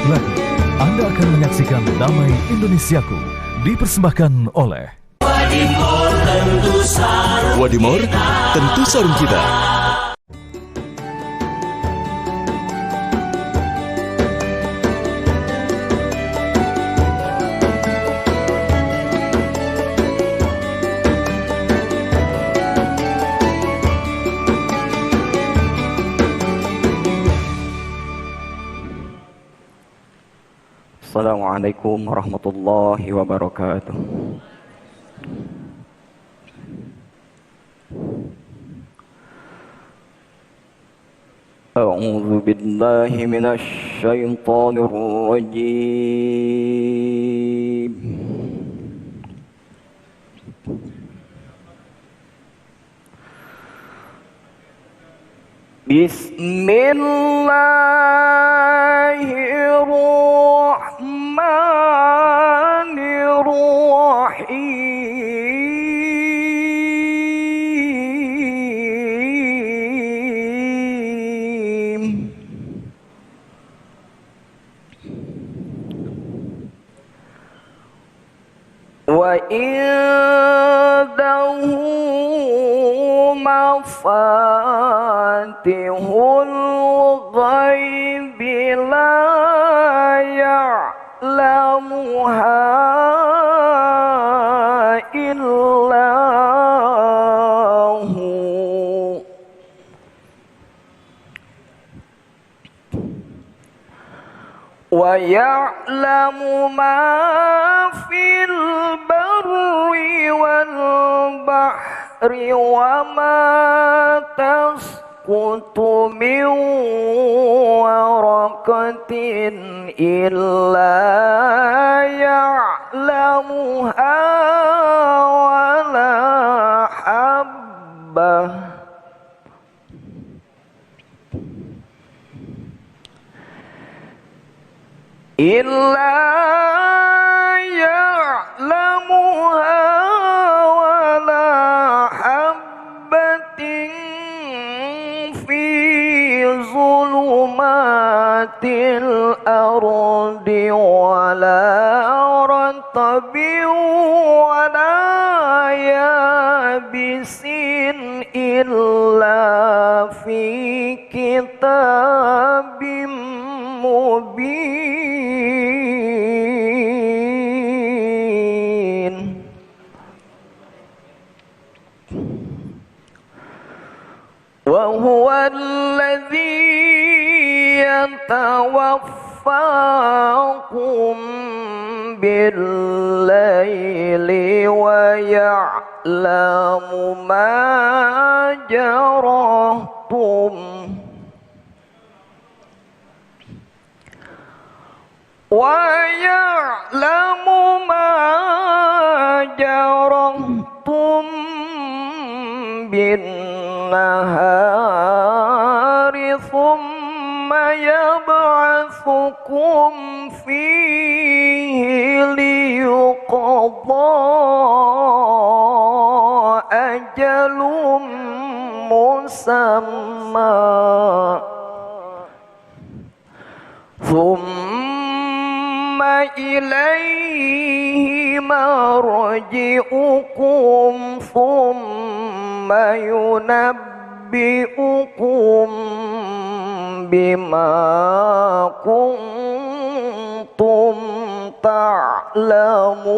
lagi, Anda akan menyaksikan Damai Indonesiaku dipersembahkan oleh Wadimor, tentu sarung kita. Assalamualaikum warahmatullahi wabarakatuh. A'udzu billahi minasy syaithanir rajim. Bismillahirrahmanirrahim. Wa indahu mafatihul ghaibi la ya'lamuha illahu wa ya'lamu ma fil barri wal bahri wa ma tasqutu min waraqatin illa ya'lamuha wa la habbah illa ya'lamuha wa la habbatin fi zulumatil ardi wa la ratabin wa la yabisin illa fi kitabim mubin. Wa huwa alladhi yatawaffakum bil-laili wa ya'lamu ma jarahtum bin-nahari thumma yab'atsukum fihi liyuqadha ajalum musamma thumma ilayhi marji'ukum thumma yunabbi'ukum bima kuntum ta'lamun.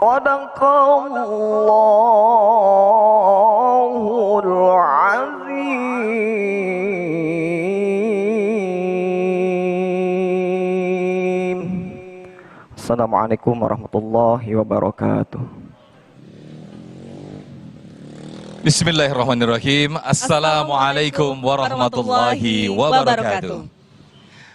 Shadaqallahul azim. Assalamualaikum warahmatullahi wabarakatuh. Bismillahirrahmanirrahim. Assalamualaikum warahmatullahi wabarakatuh.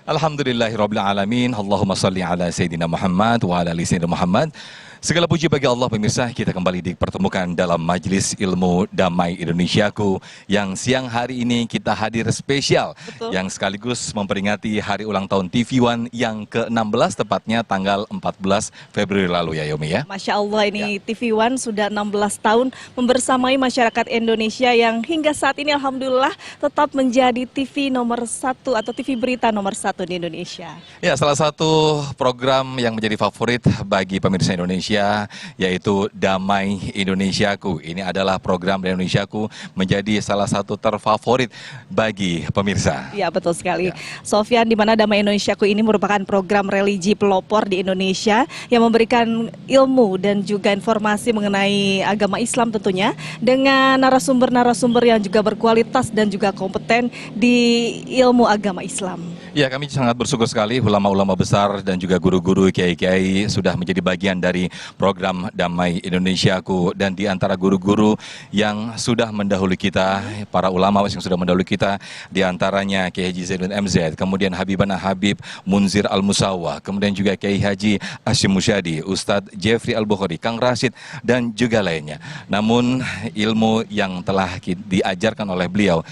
Alhamdulillahirabbil alamin. Allahumma shalli ala sayidina Muhammad wa ala ali sayyidina Muhammad. Segala puji bagi Allah pemirsa, kita kembali dipertemukan dalam Majelis Ilmu Damai Indonesiaku yang siang hari ini kita hadir spesial. Betul. Yang sekaligus memperingati hari ulang tahun TV One yang ke-16 tepatnya tanggal 14 Februari lalu ya Yomi ya. Masya Allah ini TV One sudah 16 tahun membersamai masyarakat Indonesia yang hingga saat ini alhamdulillah tetap menjadi TV nomor 1 atau TV berita nomor 1 di Indonesia. Ya, salah satu program yang menjadi favorit bagi pemirsa Indonesia yaitu Damai Indonesiaku. Ini adalah program Damai Indonesiaku menjadi salah satu terfavorit bagi pemirsa. Ya betul sekali. Sofyan, di mana Damai Indonesiaku ini merupakan program religi pelopor di Indonesia yang memberikan ilmu dan juga informasi mengenai agama Islam tentunya dengan narasumber-narasumber yang juga berkualitas dan juga kompeten di ilmu agama Islam. Ya, kami sangat bersyukur sekali ulama-ulama besar dan juga guru-guru kiai-kiai sudah menjadi bagian dari program Damai Indonesiaku, dan di antara guru-guru yang sudah mendahului kita, para ulama yang sudah mendahului kita, di antaranya Kiai Haji Zainuddin MZ, kemudian Habibana Habib Munzir Al-Musawa, kemudian juga Kiai Haji Hashim Musyadi, Ustadz Jeffrey Al-Bukhari, Kang Rashid, dan juga lainnya. Namun ilmu yang telah diajarkan oleh beliau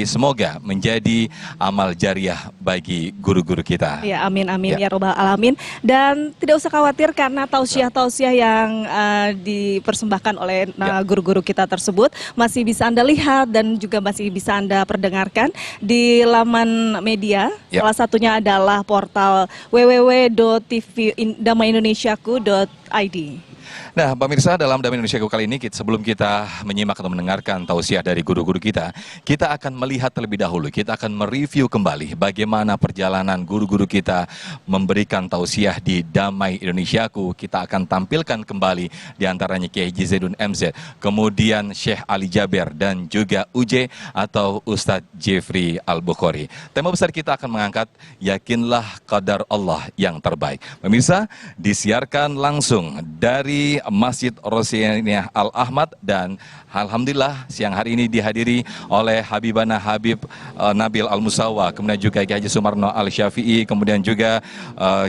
semoga menjadi amal jariah bagi guru-guru kita. Ya, amin amin ya robbal alamin. Dan tidak usah khawatir karena tausiah-tausiah yang dipersembahkan oleh guru-guru kita tersebut masih bisa Anda lihat dan juga masih bisa Anda perdengarkan di laman media. Salah satunya adalah portal www.damaindonesiaku.id. Nah, pemirsa, dalam Damai Indonesiaku kali ini, sebelum kita menyimak atau mendengarkan tausiah dari guru-guru kita akan melihat terlebih dahulu, kita akan mereview kembali bagaimana perjalanan guru-guru kita memberikan tausiah di Damai Indonesiaku. Kita akan tampilkan kembali di antaranya Kiai Haji Zainuddin MZ, kemudian Syekh Ali Jaber, dan juga UJ atau Ustadz Jeffrey Al-Bukhari. Tema besar kita akan mengangkat yakinlah qadar Allah yang terbaik. Pemirsa, disiarkan langsung dari Masjid Rosyaniah Al-Ahmad, dan alhamdulillah siang hari ini dihadiri oleh Habibana Habib Nabil Al-Musawa, kemudian juga Kiai Haji Sumarno Al-Syafi'i, kemudian juga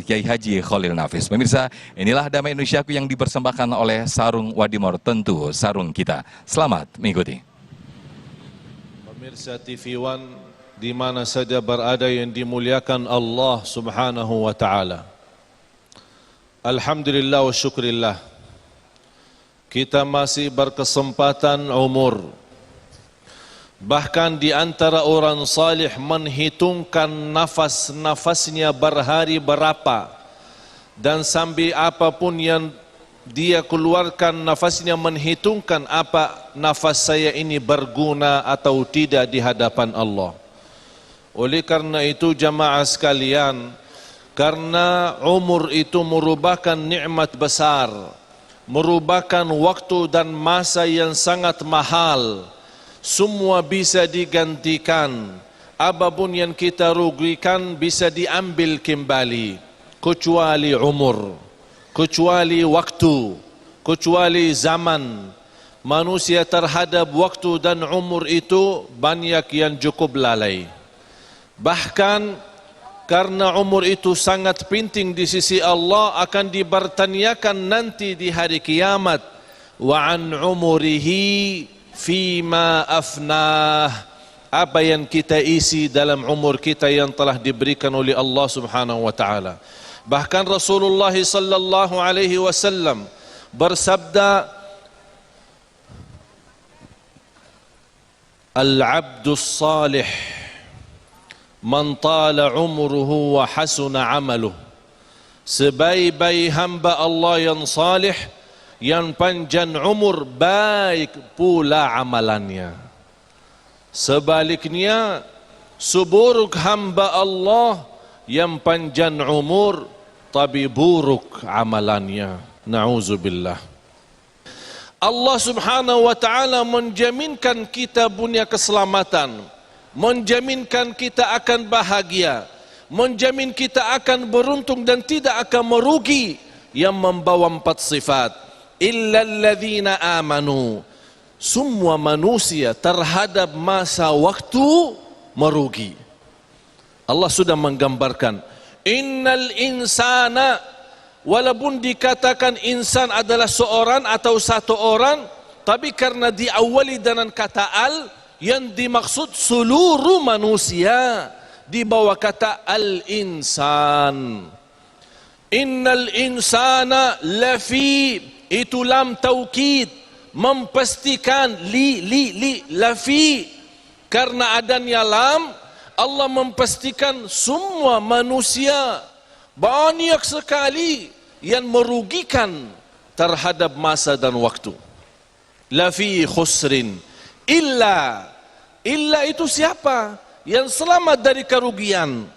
Kiai Haji Khalil Nafis. Pemirsa, inilah Damai Indonesiaku yang dipersembahkan oleh Sarung Wadimor, tentu sarung kita. Selamat mengikuti. Pemirsa TV One di mana saja berada yang dimuliakan Allah Subhanahu wa taala. Alhamdulillah wa syukrillah, kita masih berkesempatan umur. Bahkan di antara orang salih menghitungkan nafas-nafasnya berhari berapa, dan sambil apapun yang dia keluarkan nafasnya menghitungkan apa nafas saya ini berguna atau tidak di hadapan Allah. Oleh karena itu jamaah sekalian, karena umur itu merupakan nikmat besar, merupakan waktu dan masa yang sangat mahal. Semua bisa digantikan, apapun yang kita rugikan bisa diambil kembali, kecuali umur, kecuali waktu, kecuali zaman. Manusia terhadap waktu dan umur itu banyak yang cukup lalai. Bahkan karena umur itu sangat penting di sisi Allah, akan dipertanyakan nanti di hari kiamat. Wa an umurihi fima afnah, apa yang kita isi dalam umur kita yang telah diberikan oleh Allah Subhanahu wa taala. Bahkan Rasulullah sallallahu alaihi wasallam bersabda, al-'abdus salih man tala umruhu wa hasuna amaluh. Sebaik-baik hamba Allah yang salih, yang panjang umur, baik pula amalannya. Sebaliknya, seburuk hamba Allah yang panjang umur tapi buruk amalannya. Na'udzubillah. Allah Subhanahu wa taala menjaminkan kita punya keselamatan, menjaminkan kita akan bahagia, menjamin kita akan beruntung dan tidak akan merugi, yang membawa 4 sifat. Illalladzina amanu, semua manusia terhadap masa waktu merugi. Allah sudah menggambarkan, innal insana walaupun dikatakan insan adalah seorang atau satu orang, tapi karena diawali dengan kata al, yang dimaksud seluruh manusia di bawah kata al-insan. Innal insana lafi, itu lam taukid, memastikan lafi, karena adanya lam, Allah memastikan semua manusia banyak sekali yang merugikan terhadap masa dan waktu. Lafi khusrin, illa itu siapa? Yang selamat dari kerugian.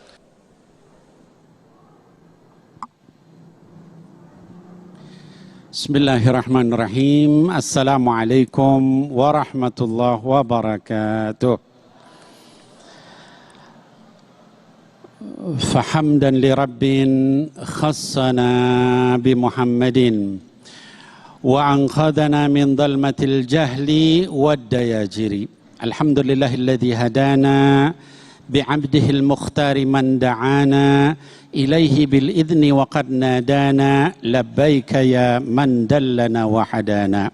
Bismillahirrahmanirrahim. Assalamualaikum warahmatullahi wabarakatuh. فحمدا لرب خصنا بمحمد وأنقذنا من ظلمة الجهل والدياجر. الحمد لله الذي هدانا بعبده المختار من دعانا إليه بالإذن وقد نادانا لبيك يا من دلنا وحدانا.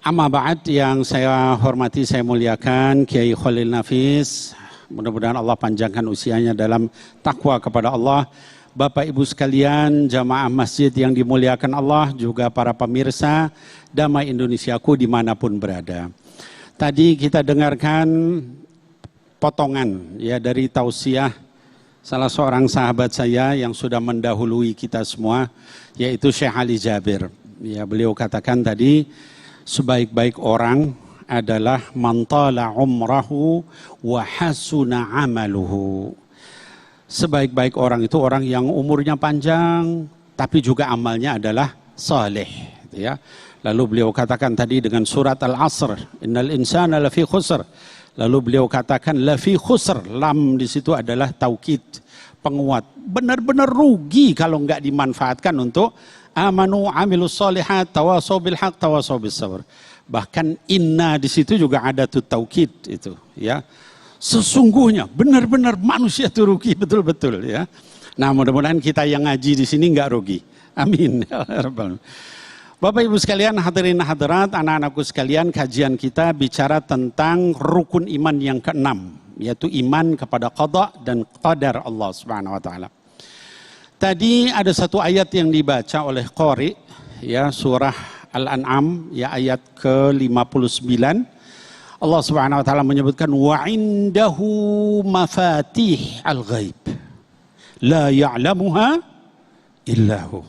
Amma ba'd, yang saya hormati, saya muliakan Kiai Khalil Nafis. Mudah-mudahan Allah panjangkan usianya dalam takwa kepada Allah. Bapak Ibu sekalian, jamaah masjid yang dimuliakan Allah, juga para pemirsa Damai Indonesiaku dimanapun berada. Tadi kita dengarkan potongan ya dari tausiah salah seorang sahabat saya yang sudah mendahului kita semua, yaitu Syekh Ali Jabir. Ya, beliau katakan tadi, sebaik-baik orang adalah man tala umrahu wa hasuna amaluhu. Sebaik-baik orang itu orang yang umurnya panjang tapi juga amalnya adalah saleh, ya. Lalu beliau katakan tadi dengan surat Al-Asr, innal insana lafi khusr. Lalu beliau katakan lafi khusr, lam di situ adalah taukid, penguat. Benar-benar rugi kalau enggak dimanfaatkan untuk amanu amilus solihat tawasau bil haq tawasau bis sabr. Bahkan inna di situ juga ada tuh taukid itu, ya. Sesungguhnya benar-benar manusia itu rugi betul-betul, ya. Nah, mudah-mudahan kita yang ngaji di sini enggak rugi. Amin. Bapak Ibu sekalian, hadirin hadirat, anak-anakku sekalian, kajian kita bicara tentang rukun iman yang keenam, yaitu iman kepada qada dan qadar Allah Subhanahu wa taala. Tadi ada satu ayat yang dibaca oleh qari, ya, surah Al-An'am, ya, ayat ke-59. Allah Subhanahu wa taala menyebutkan wa indahu mafatih al-ghaib la ya'lamuha illahu.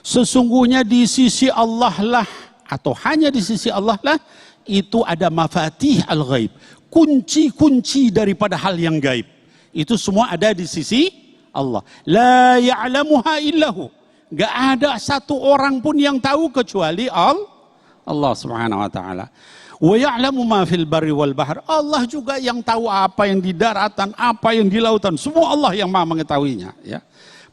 Sesungguhnya di sisi Allah lah, atau hanya di sisi Allah lah, itu ada mafatih al-ghaib, kunci-kunci daripada hal yang gaib. Itu semua ada di sisi Allah. La ya'lamuha illahu. Gak ada satu orang pun yang tahu kecuali Allah Subhanahu wa taala. Wa ya'lamu ma fil barri wal bahr. Allah juga yang tahu apa yang di daratan, apa yang di lautan. Semua Allah yang Maha mengetahuinya, ya.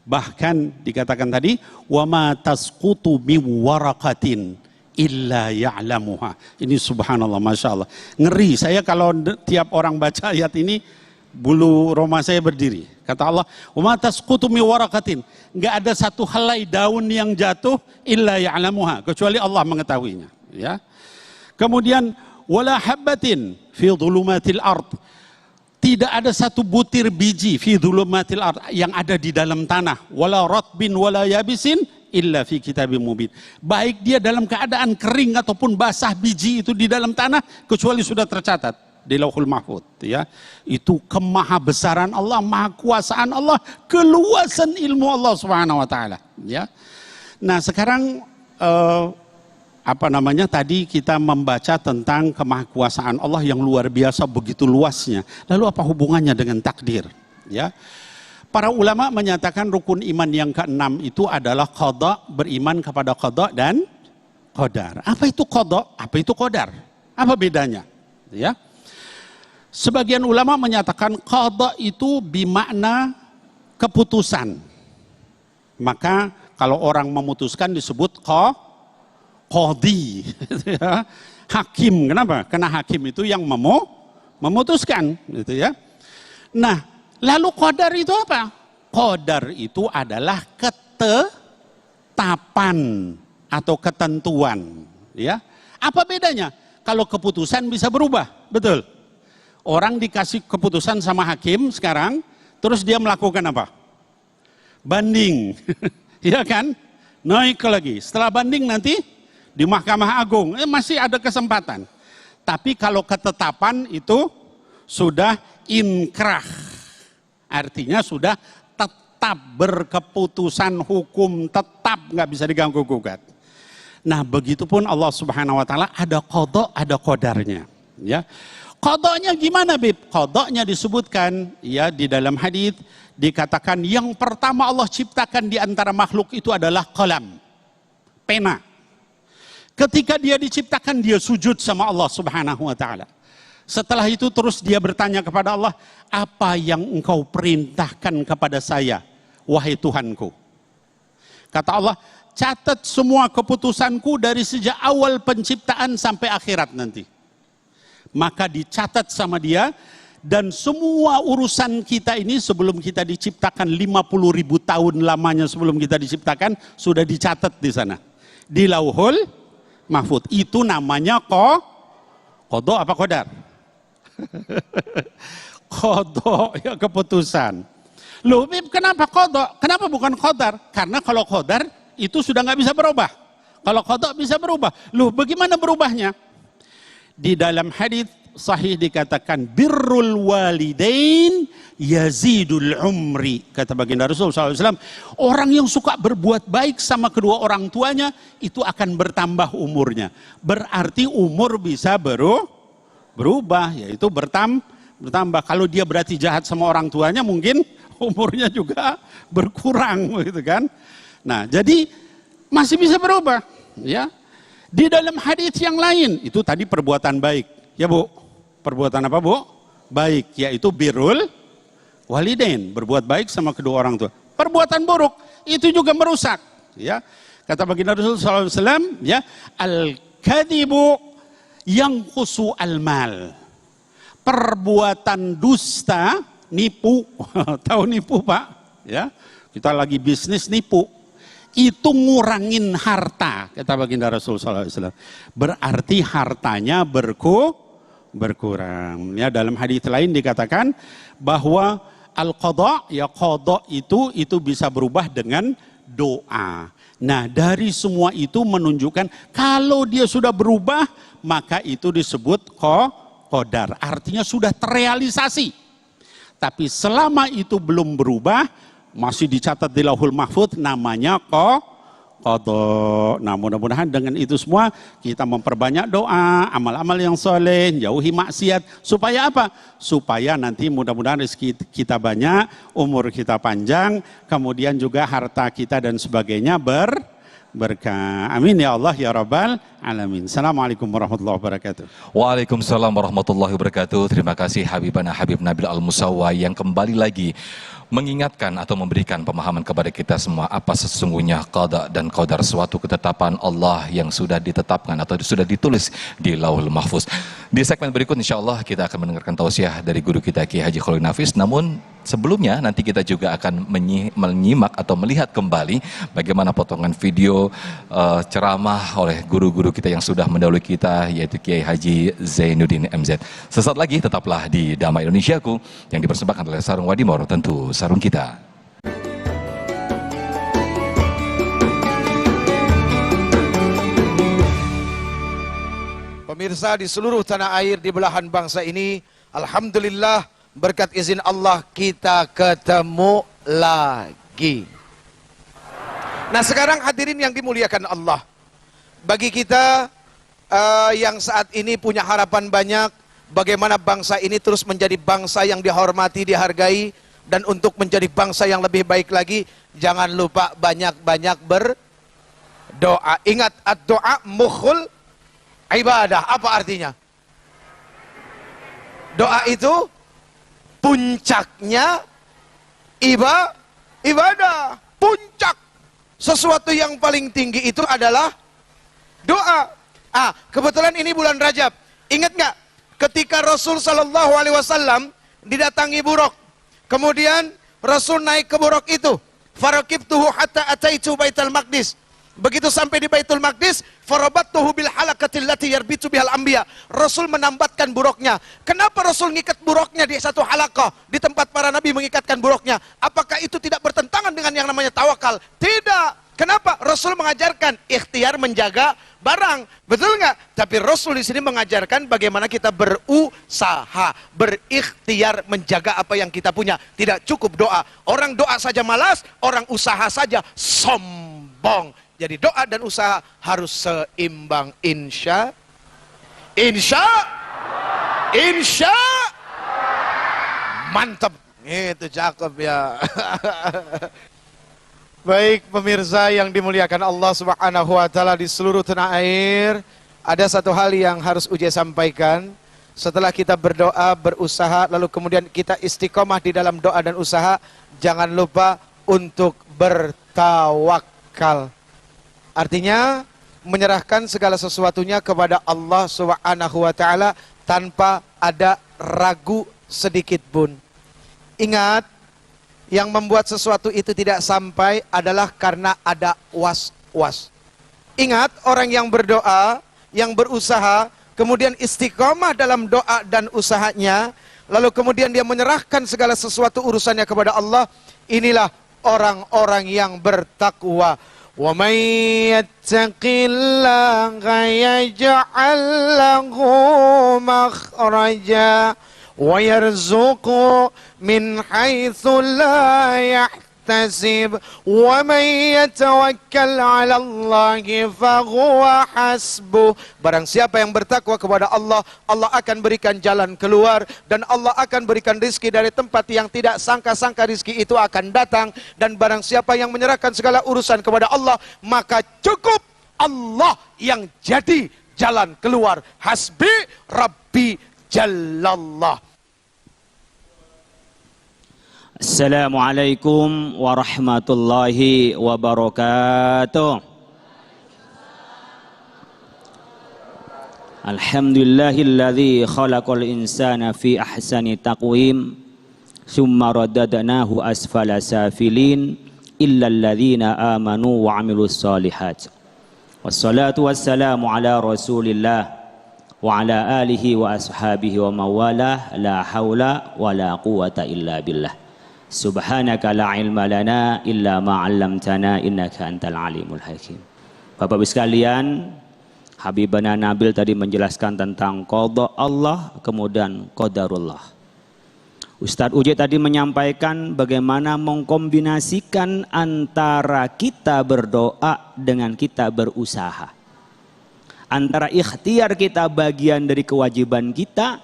Bahkan dikatakan tadi, wa ma tasqutu min waraqatin illa ya'lamuha. Ini subhanallah, masya Allah. Ngeri saya kalau tiap orang baca ayat ini, bulu roma saya berdiri. Kata Allah, wa ma tasqutu min waraqatin. Enggak ada satu helai daun yang jatuh illa ya'lamuha, kecuali Allah mengetahuinya, ya. Kemudian wala habbatin fi dhulumatil ard. Tidak ada satu butir biji fi dhulumatil ard yang ada di dalam tanah, wala ratbin wala yabisin illa fi kitabim mubin. Baik dia dalam keadaan kering ataupun basah, biji itu di dalam tanah kecuali sudah tercatat di Lauhul Mahfuz, ya. Itu kemahabesaran Allah, maha kuasaan Allah, keluasan ilmu Allah Subhanahu wa taala, ya. Nah, sekarang tadi kita membaca tentang kemahakuasaan Allah yang luar biasa, begitu luasnya. Lalu apa hubungannya dengan takdir, ya? Para ulama menyatakan rukun iman yang keenam itu adalah qada, beriman kepada qada dan qadar. Apa itu qada? Apa itu qadar? Apa bedanya? Ya. Sebagian ulama menyatakan qada itu bimakna keputusan. Maka kalau orang memutuskan disebut qadhi, ya. Hakim. Kenapa? Karena hakim itu yang memutuskan, gitu, ya. Nah, lalu qadar itu apa? Qadar itu adalah ketetapan atau ketentuan, ya. Apa bedanya? Kalau keputusan bisa berubah, betul. Orang dikasih keputusan sama hakim sekarang, terus dia melakukan apa? Banding, ya kan? Naik lagi. Setelah banding nanti di Mahkamah Agung, masih ada kesempatan. Tapi kalau ketetapan itu sudah inkrah, artinya sudah tetap berkeputusan hukum tetap, nggak bisa diganggu gugat. Nah, begitupun Allah Subhanahu Wa Taala ada qadha, ada qadarnya. Ya, qadhanya gimana, Bib? Qadhanya disebutkan ya di dalam hadis, dikatakan yang pertama Allah ciptakan di antara makhluk itu adalah qalam, pena. Ketika dia diciptakan, dia sujud sama Allah Subhanahu Wa Taala. Setelah itu terus dia bertanya kepada Allah, apa yang engkau perintahkan kepada saya, wahai Tuhanku? Kata Allah, catat semua keputusanku dari sejak awal penciptaan sampai akhirat nanti. Maka dicatat sama dia, dan semua urusan kita ini sebelum kita diciptakan 50.000 tahun lamanya sebelum kita diciptakan sudah dicatat di sana. Di Lauhul Mahfud. Itu namanya qadha apa qadar? Qadha, ya keputusan. Loh, Bib, kenapa qadha? Kenapa bukan qadar? Karena kalau qadar itu sudah nggak bisa berubah. Kalau qadha bisa berubah. Loh, bagaimana berubahnya? Di dalam hadis sahih dikatakan birrul walidain yazidul umri, kata baginda Rasulullah SAW, orang yang suka berbuat baik sama kedua orang tuanya itu akan bertambah umurnya. Berarti umur bisa berubah, yaitu bertambah. Kalau dia berarti jahat sama orang tuanya, mungkin umurnya juga berkurang, gitu kan? Nah, jadi masih bisa berubah, ya. Di dalam hadis yang lain itu tadi perbuatan baik, ya Bu. Perbuatan apa, Bu? Baik, yaitu birrul walidain, berbuat baik sama kedua orang tua. Perbuatan buruk itu juga merusak, ya. Kata baginda Rasulullah SAW, ya, al-kadibu yang khusu al-mal. Perbuatan dusta, nipu, tahu nipu, Pak? Ya, kita lagi bisnis nipu. Itu ngurangin harta, kata baginda Rasulullah SAW. Berarti hartanya berkurang. Ya, dalam hadis lain dikatakan bahwa al-qadha, ya qadha itu bisa berubah dengan doa. Nah, dari semua itu menunjukkan kalau dia sudah berubah, maka itu disebut qadar. Artinya sudah terrealisasi. Tapi selama itu belum berubah, masih dicatat di Lauhul Mahfud, namanya qadha. Nah, mudah-mudahan dengan itu semua kita memperbanyak doa, amal-amal yang soleh, jauhi maksiat. Supaya apa? Supaya nanti mudah-mudahan rezeki kita banyak, umur kita panjang, kemudian juga harta kita dan sebagainya berkah. Amin ya Allah ya Rabbal Alamin. Assalamualaikum warahmatullahi wabarakatuh. Waalaikumsalam warahmatullahi wabarakatuh. Terima kasih Habibana Habib Nabil Al-Musawwa yang kembali lagi mengingatkan atau memberikan pemahaman kepada kita semua apa sesungguhnya qada dan qadar, suatu ketetapan Allah yang sudah ditetapkan atau sudah ditulis di Lauhul Mahfuz. Di segmen berikut insya Allah kita akan mendengarkan tausiah dari guru kita Kiai Haji Khalil Nafis. Namun sebelumnya nanti kita juga akan menyimak atau melihat kembali bagaimana potongan video ceramah oleh guru-guru kita yang sudah mendahului kita, yaitu Kiai Haji Zainuddin MZ. Sesaat lagi tetaplah di Damai Indonesiaku yang dipersembahkan oleh Sarung Wadimor, tentu sarung kita. Pemirsa di seluruh tanah air di belahan bangsa ini, alhamdulillah berkat izin Allah kita ketemu lagi. Nah, sekarang hadirin yang dimuliakan Allah, bagi kita yang saat ini punya harapan banyak bagaimana bangsa ini terus menjadi bangsa yang dihormati, dihargai, dan untuk menjadi bangsa yang lebih baik lagi, jangan lupa banyak-banyak berdoa. Ingat, ad-doa mukhul ibadah. Apa artinya? Doa itu puncaknya ibadah. Puncak sesuatu yang paling tinggi itu adalah doa. Kebetulan ini bulan Rajab. Ingat nggak ketika Rasul Shallallahu Alaihi Wasallam didatangi buruk, kemudian Rasul naik ke buruk itu, farakibtuhu hatta ataitu Baitul Maqdis. Begitu sampai di Baitul Maqdis, farabattuhu bil halaqatil lati yarbitu bihal anbiya. Rasul menambatkan buruknya. Kenapa Rasul ngikat buruknya di satu halaqah? Di tempat para nabi mengikatkan buruknya. Apakah itu tidak bertentangan dengan yang namanya tawakal? Tidak. Kenapa? Rasul mengajarkan ikhtiar menjaga barang. Betul nggak? Tapi Rasul di sini mengajarkan bagaimana kita berusaha, berikhtiar menjaga apa yang kita punya. Tidak cukup doa. Orang doa saja malas, orang usaha saja sombong. Jadi doa dan usaha harus seimbang. Insya mantap. Itu cakep ya. Baik pemirsa yang dimuliakan Allah Subhanahu wa taala di seluruh tanah air, ada satu hal yang harus Uje sampaikan. Setelah kita berdoa, berusaha, lalu kemudian kita istiqomah di dalam doa dan usaha, jangan lupa untuk bertawakal. Artinya menyerahkan segala sesuatunya kepada Allah Subhanahu wa taala tanpa ada ragu sedikit pun. Ingat, yang membuat sesuatu itu tidak sampai adalah karena ada was-was. Ingat, orang yang berdoa, yang berusaha, kemudian istiqomah dalam doa dan usahanya, lalu kemudian dia menyerahkan segala sesuatu urusannya kepada Allah, inilah orang-orang yang bertakwa. Wa may yattaqillaha yaj'al lahu makhraja wa yarzuqhu min haitsu la yahtasib wa may yatawakkal 'ala Allahi fahuwa hasbuh. Barang siapa yang bertakwa kepada Allah, Allah akan berikan jalan keluar dan Allah akan berikan rizki dari tempat yang tidak sangka-sangka rizki itu akan datang. Dan barang siapa yang menyerahkan segala urusan kepada Allah, maka cukup Allah yang jadi jalan keluar. Hasbi Rabbi Jallallah. Assalamualaikum warahmatullahi wabarakatuh. Alhamdulillahilladzi khalaqal insana fi ahsani taqwim summa radadnahu asfala safilin illal ladzina amanu wa amilus solihat. Wassalatu wassalamu ala Rasulillah wa ala alihi wa ashabihi wa mawalah, la haula wa la quwata illa billah. Subhanaka la ilma lana illa ma 'allamtana innaka antal alimul hakim. Bapak-Ibu sekalian, Habibana Nabil tadi menjelaskan tentang qada Allah, kemudian qadarullah. Ustadz Uje tadi menyampaikan bagaimana mengkombinasikan antara kita berdoa dengan kita berusaha. Antara ikhtiar kita bagian dari kewajiban kita,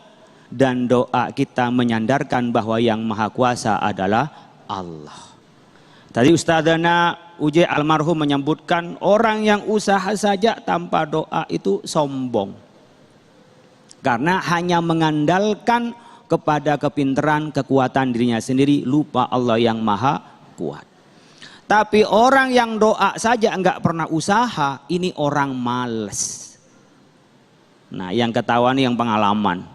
dan doa kita menyandarkan bahwa yang maha kuasa adalah Allah. Tadi Ustadzana Uje almarhum menyebutkan orang yang usaha saja tanpa doa itu sombong. Karena hanya mengandalkan kepada kepintaran, kekuatan dirinya sendiri, lupa Allah yang maha kuat. Tapi orang yang doa saja enggak pernah usaha, ini orang males. Nah, yang ketahuan yang pengalaman.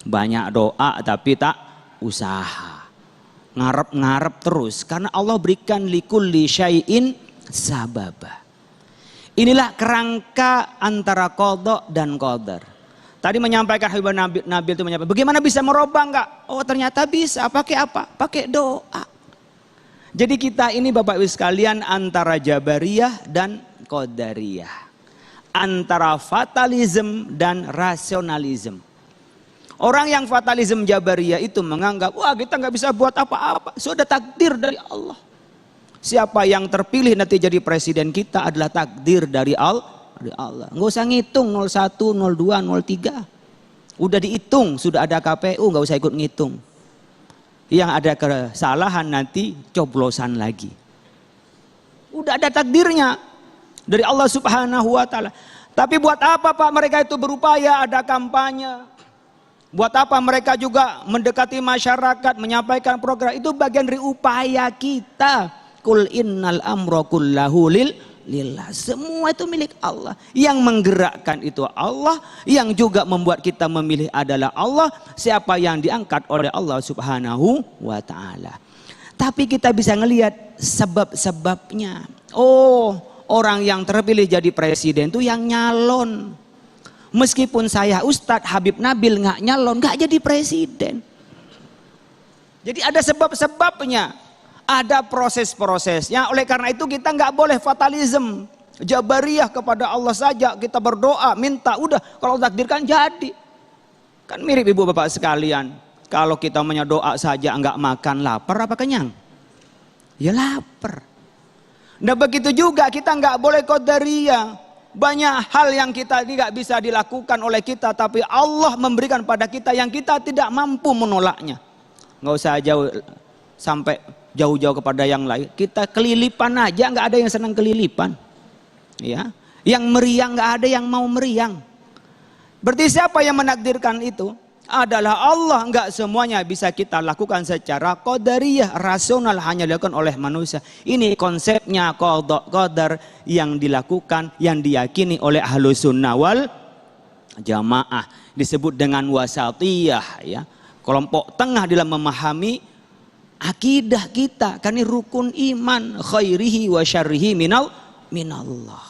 Banyak doa tapi tak usaha. Ngarep-ngarep terus. Karena Allah berikan likulli syai'in sababa. Inilah kerangka antara qada dan qadar. Tadi menyampaikan Habib Nabil itu menyampaikan, bagaimana bisa merubah enggak? Oh ternyata bisa. Pakai apa? Pakai doa. Jadi kita ini Bapak Ibu sekalian antara Jabariyah dan Qadariyah. Antara fatalism dan rasionalism. Orang yang fatalisme Jabariyah itu menganggap, wah kita nggak bisa buat apa-apa, sudah takdir dari Allah. Siapa yang terpilih nanti jadi presiden kita adalah takdir dari Allah. Nggak usah ngitung 01, 02, 03. Udah dihitung, sudah ada KPU, nggak usah ikut ngitung. Yang ada kesalahan nanti coblosan lagi. Udah ada takdirnya dari Allah Subhanahu wa taala. Tapi buat apa Pak mereka itu berupaya, ada kampanye? Buat apa mereka juga mendekati masyarakat, menyampaikan program? Itu bagian dari upaya kita. Kul innal amra kullahu lillah. Semua itu milik Allah. Yang menggerakkan itu Allah. Yang juga membuat kita memilih adalah Allah. Siapa yang diangkat oleh Allah Subhanahu wa ta'ala. Tapi kita bisa ngelihat sebab-sebabnya. Oh, orang yang terpilih jadi presiden itu yang nyalon. Meskipun saya Ustadz Habib Nabil nggak nyalon, nggak jadi presiden. Jadi ada sebab-sebabnya, ada proses-prosesnya. Oleh karena itu kita nggak boleh fatalism, jabariyah kepada Allah saja. Kita berdoa, minta, udah kalau takdirkan jadi. Kan mirip ibu bapak sekalian. Kalau kita doa saja nggak makan, lapar apa kenyang? Ya lapar. Nah begitu juga kita nggak boleh qadariyah. Banyak hal yang kita tidak bisa dilakukan oleh kita, tapi Allah memberikan pada kita yang kita tidak mampu menolaknya. Nggak usah jauh sampai jauh-jauh kepada yang lain. Kita kelilipan aja, nggak ada yang senang kelilipan. Ya, yang meriang nggak ada yang mau meriang. Berarti siapa yang menakdirkan itu? Adalah Allah. Enggak semuanya bisa kita lakukan secara qadariyah, rasional, hanya dilakukan oleh manusia. Ini konsepnya qada qadar yang dilakukan, yang diyakini oleh Ahlus Sunnah wal Jamaah. Disebut dengan wasatiyah, ya. Kelompok tengah dalam memahami akidah kita. Karena ini rukun iman, khairihi wa syarrihi minallah.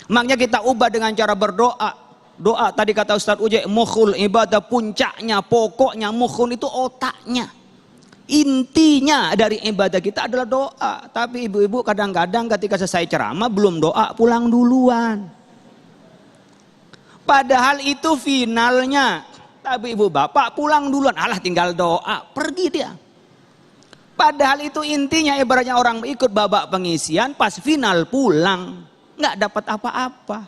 Makanya kita ubah dengan cara berdoa. Doa tadi kata Ustaz Uje, mukhul ibadah, puncaknya, pokoknya mukhul itu otaknya. Intinya dari ibadah kita adalah doa. Tapi ibu-ibu kadang-kadang ketika selesai ceramah belum doa, pulang duluan. Padahal itu finalnya. Tapi ibu bapak pulang duluan, alah tinggal doa, pergi dia. Padahal itu intinya, ibaratnya orang ikut babak pengisian, pas final pulang, nggak dapat apa-apa.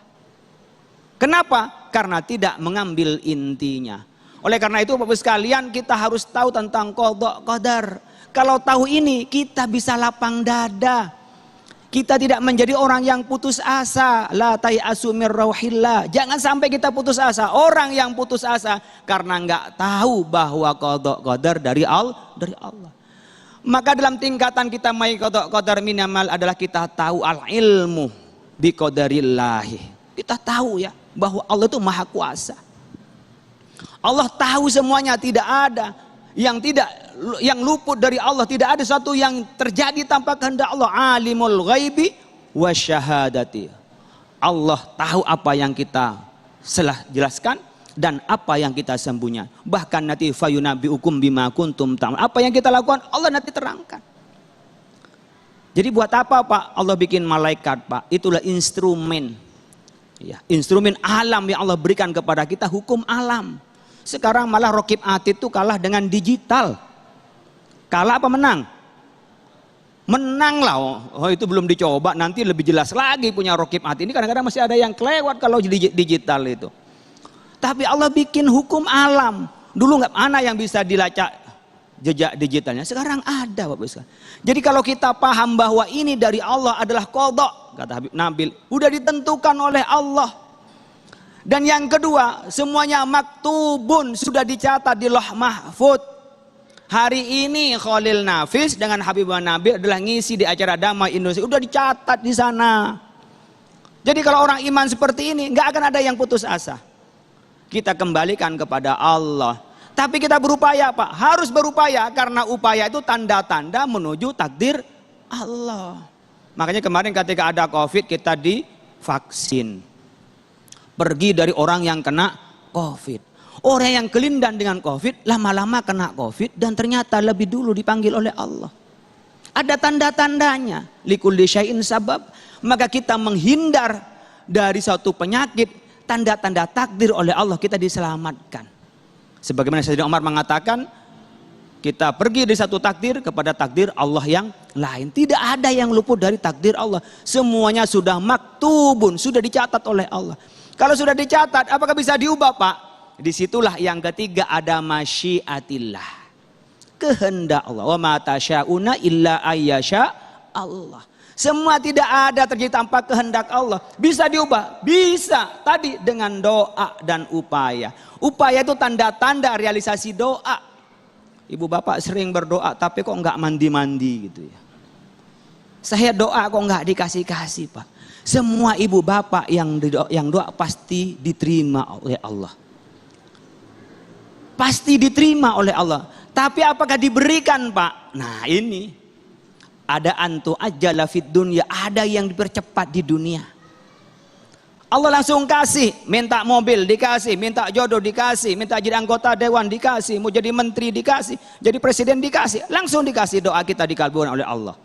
Kenapa? Karena tidak mengambil intinya. Oleh karena itu Bapak sekalian, kita harus tahu tentang qada qadar. Kalau tahu ini kita bisa lapang dada. Kita tidak menjadi orang yang putus asa. La tai'asu mir rauhillah. Jangan sampai kita putus asa. Orang yang putus asa karena nggak tahu bahwa qada qadar dari Allah. Maka dalam tingkatan kita mai qada qadar minimal adalah kita tahu al ilmu bi qadarillahi. Kita tahu ya bahwa Allah itu maha kuasa. Allah tahu semuanya, tidak ada yang luput dari Allah, tidak ada sesuatu yang terjadi tanpa kehendak Allah. Alimul ghaibi wasyahadati. Allah tahu apa yang kita salah jelaskan dan apa yang kita sembunyikan. Bahkan nanti fayunabiukum bima kuntum ta'malun. Apa yang kita lakukan Allah nanti terangkan. Jadi buat apa Pak Allah bikin malaikat Pak? Itulah instrumen. Ya, instrumen alam yang Allah berikan kepada kita, hukum alam. Sekarang malah Raqib Atid itu kalah dengan digital. Kalah apa menang? Menang lah. Oh itu belum dicoba, nanti lebih jelas lagi punya Raqib Atid. Ini kadang-kadang masih ada yang kelewat kalau digital itu. Tapi Allah bikin hukum alam. Dulu nggak mana yang bisa dilacak jejak digitalnya. Sekarang ada Bapak Ibu. Jadi kalau kita paham bahwa ini dari Allah adalah qada, kata Habib Nabil, udah ditentukan oleh Allah. Dan yang kedua, semuanya maktubun, sudah dicatat di Lauh Mahfuz. Hari ini Khalil Nafis dengan Habib Nabil adalah ngisi di acara Damai Indonesia, udah dicatat di sana. Jadi kalau orang iman seperti ini, nggak akan ada yang putus asa. Kita kembalikan kepada Allah. Tapi kita berupaya Pak, harus berupaya karena upaya itu tanda-tanda menuju takdir Allah. Makanya kemarin ketika ada COVID kita divaksin. Pergi dari orang yang kena COVID. Orang yang kelindan dengan COVID lama-lama kena COVID dan ternyata lebih dulu dipanggil oleh Allah. Ada tanda-tandanya. Likulli syai'in sabab. Maka kita menghindar dari suatu penyakit, tanda-tanda takdir oleh Allah kita diselamatkan. Sebagaimana Sayyidina Umar mengatakan, kita pergi dari satu takdir kepada takdir Allah yang lain. Tidak ada yang luput dari takdir Allah. Semuanya sudah maktubun, sudah dicatat oleh Allah. Kalau sudah dicatat, apakah bisa diubah Pak? Disitulah yang ketiga ada masyiatillah. Kehendak Allah. Wa ma tasya'una illa ayyasha Allah. Semua tidak ada terjadi tanpa kehendak Allah. Bisa diubah? Bisa. Tadi dengan doa dan upaya. Upaya itu tanda-tanda realisasi doa. Ibu bapak sering berdoa tapi kok nggak mandi-mandi gitu ya. Saya doa kok nggak dikasih-kasih Pak. Semua ibu bapak yang doa pasti diterima oleh Allah. Pasti diterima oleh Allah. Tapi apakah diberikan Pak? Nah ini. ada antu ajala fid dunya, ada yang dipercepat di dunia. Allah langsung kasih, minta mobil dikasih, minta jodoh dikasih, minta jadi anggota dewan dikasih, mau jadi menteri dikasih, jadi presiden dikasih, langsung dikasih. Doa kita dikabulkan oleh Allah.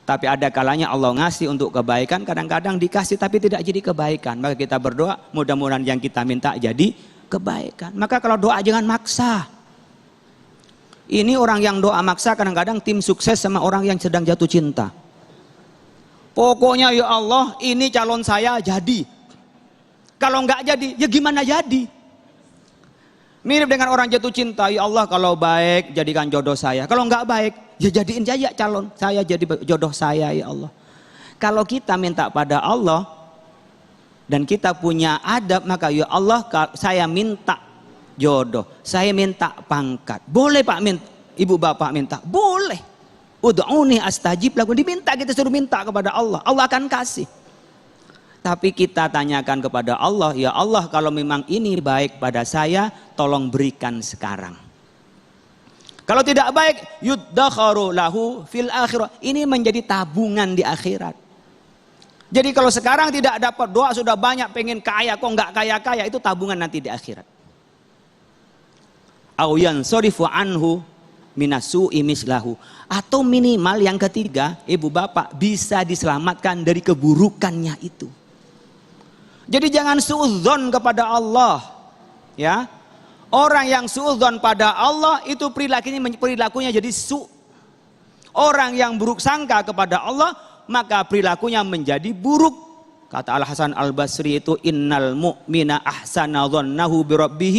Tapi ada kalanya Allah ngasih untuk kebaikan, kadang-kadang dikasih tapi tidak jadi kebaikan. Maka kita berdoa, mudah-mudahan yang kita minta jadi kebaikan. Maka kalau doa jangan maksa. Ini orang yang doa maksa kadang-kadang tim sukses sama orang yang sedang jatuh cinta. Pokoknya ya Allah, ini calon saya jadi. Kalau enggak jadi, ya gimana jadi? Mirip dengan orang jatuh cinta, ya Allah kalau baik jadikan jodoh saya. Kalau enggak baik, ya jadiin saja calon saya jadi jodoh saya ya Allah. Kalau kita minta pada Allah dan kita punya adab, maka ya Allah saya minta jodoh, saya minta pangkat. Boleh Pak minta, Ibu Bapak minta, boleh. Ud'uni astajib lakum, diminta, kita suruh minta kepada Allah, Allah akan kasih. Tapi kita tanyakan kepada Allah, ya Allah kalau memang ini baik pada saya, tolong berikan sekarang. Kalau tidak baik, yuddakharu lahu fil akhirah, ini menjadi tabungan di akhirat. Jadi kalau sekarang tidak dapat, doa sudah banyak, pengen kaya kok nggak kaya-kaya, itu tabungan nanti di akhirat. Au yansarifu anhu minasu'i mislahu, atau minimal yang ketiga, ibu bapak bisa diselamatkan dari keburukannya itu. Jadi jangan suudzon kepada Allah, ya. Orang yang suudzon pada Allah itu perilakunya jadi su. Orang yang buruk sangka kepada Allah maka perilakunya menjadi buruk. Kata Al Hasan Al Basri itu, innal mu'mina ahsana dhannahu bi rabbih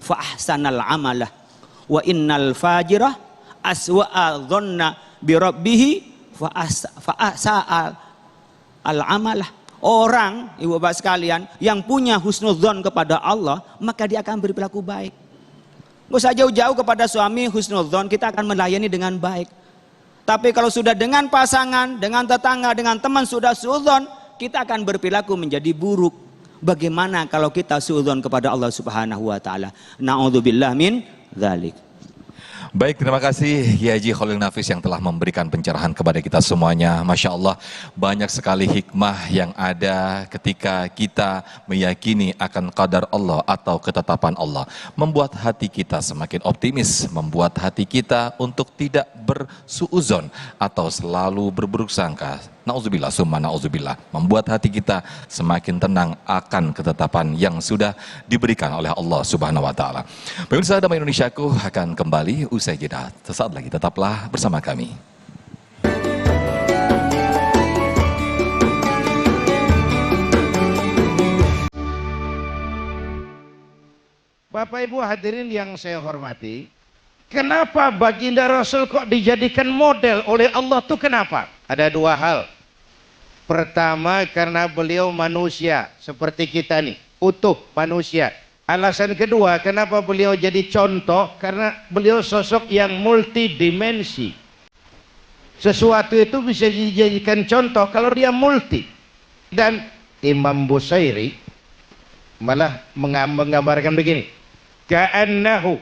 fa ahsanal amalah. Wa innal fajirah aswa'a dhanna bi rabbih fa asa'al amalah. Orang, ibu bapak sekalian, yang punya husnudzon kepada Allah, maka dia akan berperilaku baik. Gak usah jauh-jauh kepada suami husnudzon, kita akan melayani dengan baik. Tapi kalau sudah dengan pasangan, dengan tetangga, dengan teman sudah suudzon, kita akan berperilaku menjadi buruk. Bagaimana kalau kita suudzon kepada Allah Subhanahu wa taala? Na'udzubillah min dzalik. Baik, terima kasih Kiai Haji Khalil Nafis yang telah memberikan pencerahan kepada kita semuanya. Masya Allah, banyak sekali hikmah yang ada ketika kita meyakini akan qadar Allah atau ketetapan Allah. Membuat hati kita semakin optimis, membuat hati kita untuk tidak bersuuzon atau selalu berburuk sangka. Na'udzubillah, summa na'udzubillah. Membuat hati kita semakin tenang akan ketetapan yang sudah diberikan oleh Allah Subhanahu wa taala. Pemirsa Damai Indonesiaku akan kembali usai jeda. Sesaat lagi tetaplah bersama kami. Bapak Ibu hadirin yang saya hormati, kenapa baginda Rasul kok dijadikan model oleh Allah tuh kenapa? Ada dua hal. Pertama, karena beliau manusia seperti kita nih, utuh manusia. Alasan kedua, kenapa beliau jadi contoh? Karena beliau sosok yang multidimensi. Sesuatu itu bisa dijadikan contoh kalau dia multi. Dan Imam Busairi malah menggambarkan begini. Ka'annahu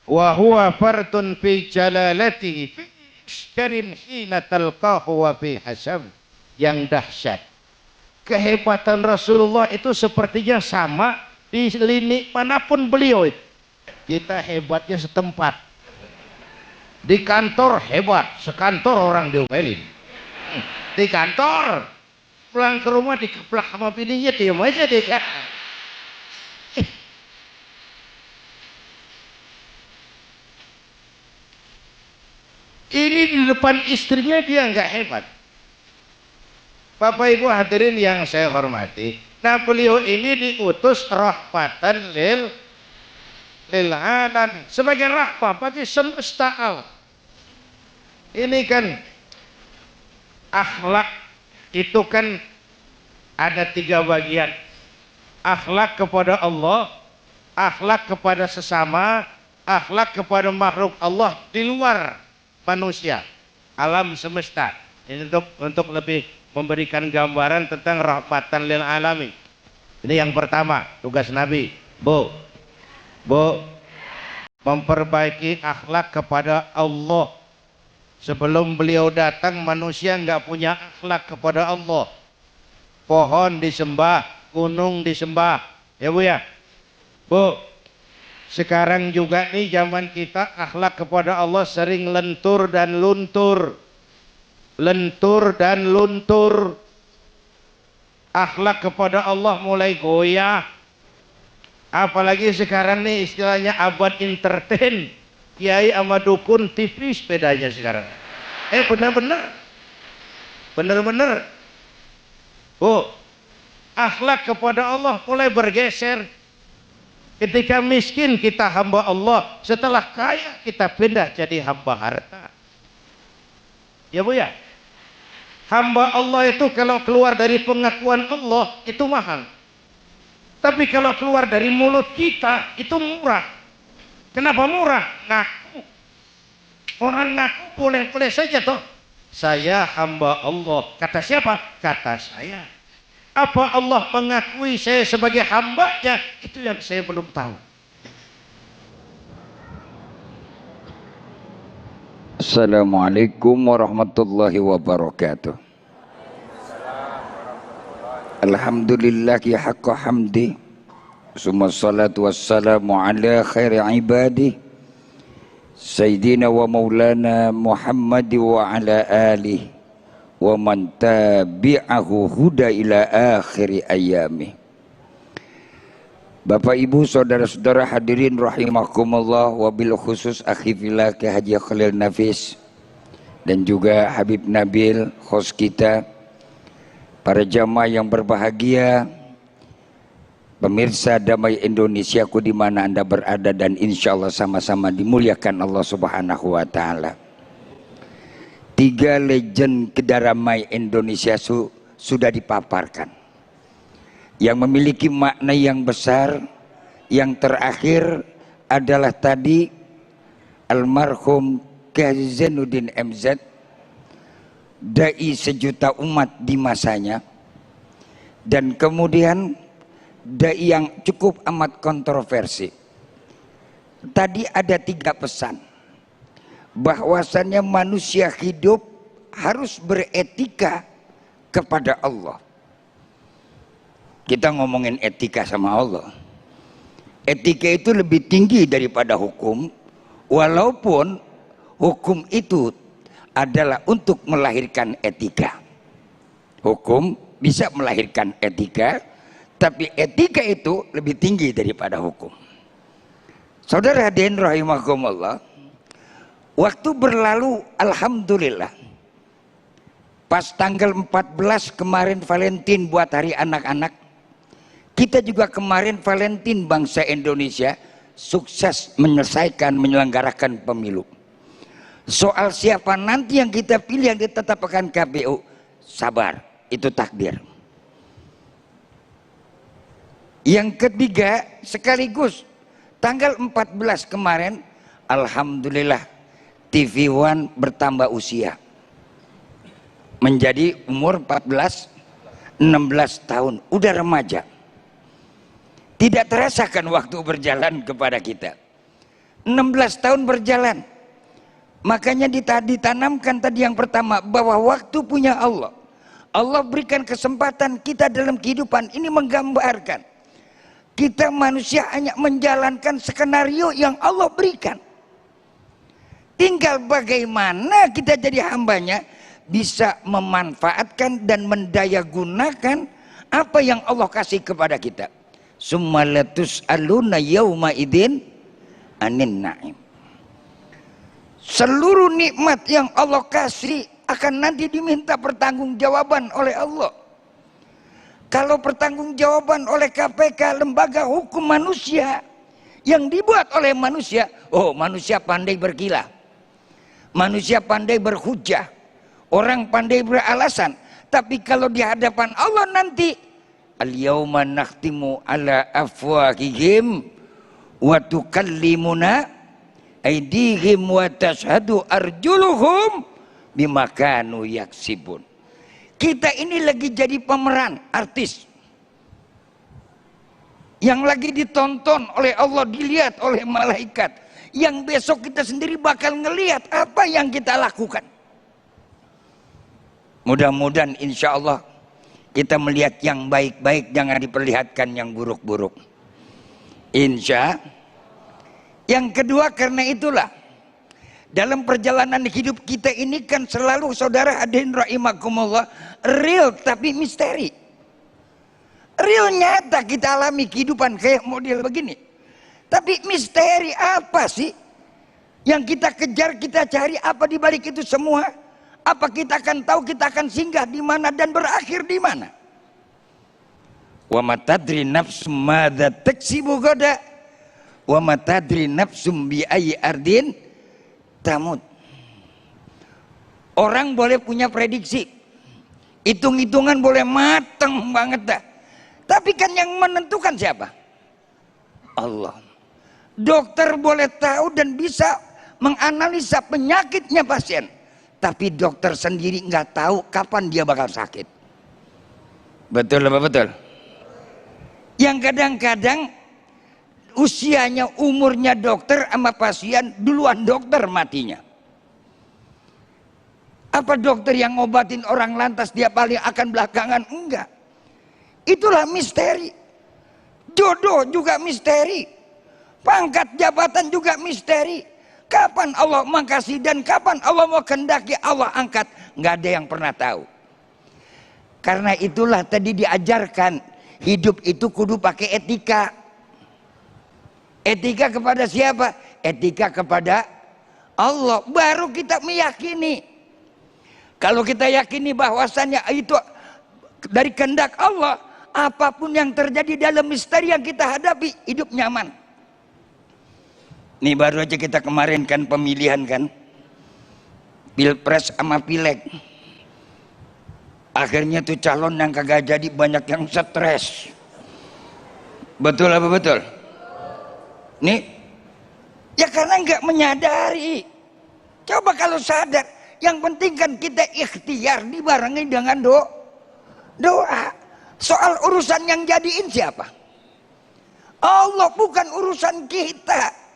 wa huwa fartun fi jalalatihi fi iskarin hina talqahu wa fi hasam. Yang dahsyat, kehebatan Rasulullah itu sepertinya sama di lini manapun beliau. Kita hebatnya setempat, di kantor hebat, sekantor orang diomelin. Di kantor, pulang ke rumah dikeplak sama bininya, diam aja deh. Ini di depan istrinya dia nggak hebat. Bapak Ibu hadirin yang saya hormati, nah beliau ini diutus rahmatan lil alamin, sebagai rahmat bagi semesta alam. Ini kan akhlak itu kan ada tiga bagian. Akhlak kepada Allah, akhlak kepada sesama, akhlak kepada makhluk Allah di luar manusia, alam semesta. Ini untuk lebih memberikan gambaran tentang rahmatan lil alamin. Ini yang pertama, tugas Nabi. Bu, memperbaiki akhlak kepada Allah. Sebelum beliau datang manusia nggak punya akhlak kepada Allah. Pohon disembah, gunung disembah. Ya Bu ya? Bu, sekarang juga nih zaman kita akhlak kepada Allah sering lentur dan luntur. Lentur dan luntur. Akhlak kepada Allah mulai goyah. Apalagi sekarang nih istilahnya abad entertain. Kiai sama dukun tipis bedanya sekarang. Benar-benar. Bu, akhlak kepada Allah mulai bergeser. Ketika miskin kita hamba Allah, setelah kaya kita pindah jadi hamba harta. Ya Bu ya? Hamba Allah itu kalau keluar dari pengakuan Allah itu mahal. Tapi kalau keluar dari mulut kita itu murah. Kenapa murah? Ngaku. Orang ngaku boleh-boleh saja toh. Saya hamba Allah. Kata siapa? Kata saya. Apa Allah mengakui saya sebagai hambanya? Itu yang saya belum tahu. Assalamualaikum warahmatullahi wabarakatuh. Alhamdulillahi haqqa hamdi. Summa salatu wassalamu ala khairi ibadi Sayyidina wa maulana Muhammad wa ala alihi wa man tabi'ahu huda ila akhiri ayami. Bapak Ibu saudara-saudara hadirin rahimakumullah, wabil khusus akhi fillah Ki Haji Khalil Nafis dan juga Habib Nabil host kita, para jamaah yang berbahagia, pemirsa Damai Indonesiaku di mana Anda berada, dan insya Allah sama-sama dimuliakan Allah Subhanahu wa Ta'ala. 3 legend Kedamai Indonesia sudah dipaparkan, yang memiliki makna yang besar. Yang terakhir adalah tadi almarhum Kiai Zainuddin MZ, dai sejuta umat di masanya, dan kemudian dai yang cukup amat kontroversi. Tadi ada 3 pesan, bahwasannya manusia hidup harus beretika kepada Allah. Kita ngomongin etika sama Allah. Etika itu lebih tinggi daripada hukum, walaupun hukum itu adalah untuk melahirkan etika. Hukum bisa melahirkan etika, tapi etika itu lebih tinggi daripada hukum. Saudara hadirin rahimakumullah, waktu berlalu alhamdulillah. Pas tanggal 14 kemarin Valentine buat hari anak-anak. Kita juga kemarin Valentine bangsa Indonesia sukses menyelenggarakan pemilu. Soal siapa nanti yang kita pilih yang ditetapkan KPU, sabar, itu takdir. Yang ketiga, sekaligus tanggal 14 kemarin, alhamdulillah TV One bertambah usia. Menjadi umur 14, 16 tahun, udah remaja. Tidak terasakan waktu berjalan kepada kita. 16 tahun berjalan. Makanya ditanamkan tadi yang pertama, bahwa waktu punya Allah. Allah berikan kesempatan kita dalam kehidupan ini, menggambarkan kita manusia hanya menjalankan skenario yang Allah berikan. Tinggal bagaimana kita jadi hambanya, bisa memanfaatkan dan mendayagunakan apa yang Allah kasih kepada kita. Summa latus'aluna yauma idin anin na'im. Seluruh nikmat yang Allah kasih akan nanti diminta pertanggungjawaban oleh Allah. Kalau pertanggungjawaban oleh KPK, lembaga hukum manusia yang dibuat oleh manusia, oh manusia pandai berkilah, manusia pandai berhujah, orang pandai beralasan. Tapi kalau di hadapan Allah nanti, al-yawma nakhtimu ala afwahihim wa tukallimuna aydihim wa tashhadu arjuluhum bima kanu yaksibun. Kita ini lagi jadi pemeran, artis yang lagi ditonton oleh Allah, dilihat oleh malaikat, yang besok kita sendiri bakal ngelihat apa yang kita lakukan. Mudah-mudahan insya Allah kita melihat yang baik-baik, jangan diperlihatkan yang buruk-buruk. Insya. Yang kedua, karena itulah dalam perjalanan hidup kita ini kan selalu, saudara hadirin rahimakumullah, real tapi misteri. Real nyata kita alami kehidupan kayak model begini. Tapi misteri apa sih yang kita kejar, kita cari, apa di balik itu semua? Apa kita akan tahu kita akan singgah di mana dan berakhir di mana? Wa matadri nafsum madza taksibu gada wa matadri nafsum bi ayyi ardin tamut. Orang boleh punya prediksi, hitung-hitungan boleh mateng banget dah. Tapi kan yang menentukan siapa? Allah. Dokter boleh tahu dan bisa menganalisa penyakitnya pasien, tapi dokter sendiri nggak tahu kapan dia bakal sakit. Betul apa betul? Yang kadang-kadang usianya, umurnya dokter sama pasien duluan dokter matinya. Apa dokter yang ngobatin orang lantas dia paling akan belakangan? Enggak. Itulah misteri. Jodoh juga misteri. Pangkat jabatan juga misteri. Kapan Allah mengasihi dan kapan Allah mau kehendaki Allah angkat, nggak ada yang pernah tahu. Karena itulah tadi diajarkan hidup itu kudu pakai etika. Etika kepada siapa? Etika kepada Allah. Baru kita meyakini. Kalau kita yakini bahwasannya itu dari kehendak Allah, apapun yang terjadi dalam misteri yang kita hadapi, hidup nyaman. Nih baru aja kita kemarin kan pemilihan kan, pilpres sama pileg. Akhirnya tuh calon yang kagak jadi banyak yang stres. Betul apa betul? Nih, ya karena nggak menyadari. Coba kalau sadar, yang penting kan kita ikhtiar dibarengi dengan doa. Soal urusan yang jadiin siapa? Allah, bukan urusan kita.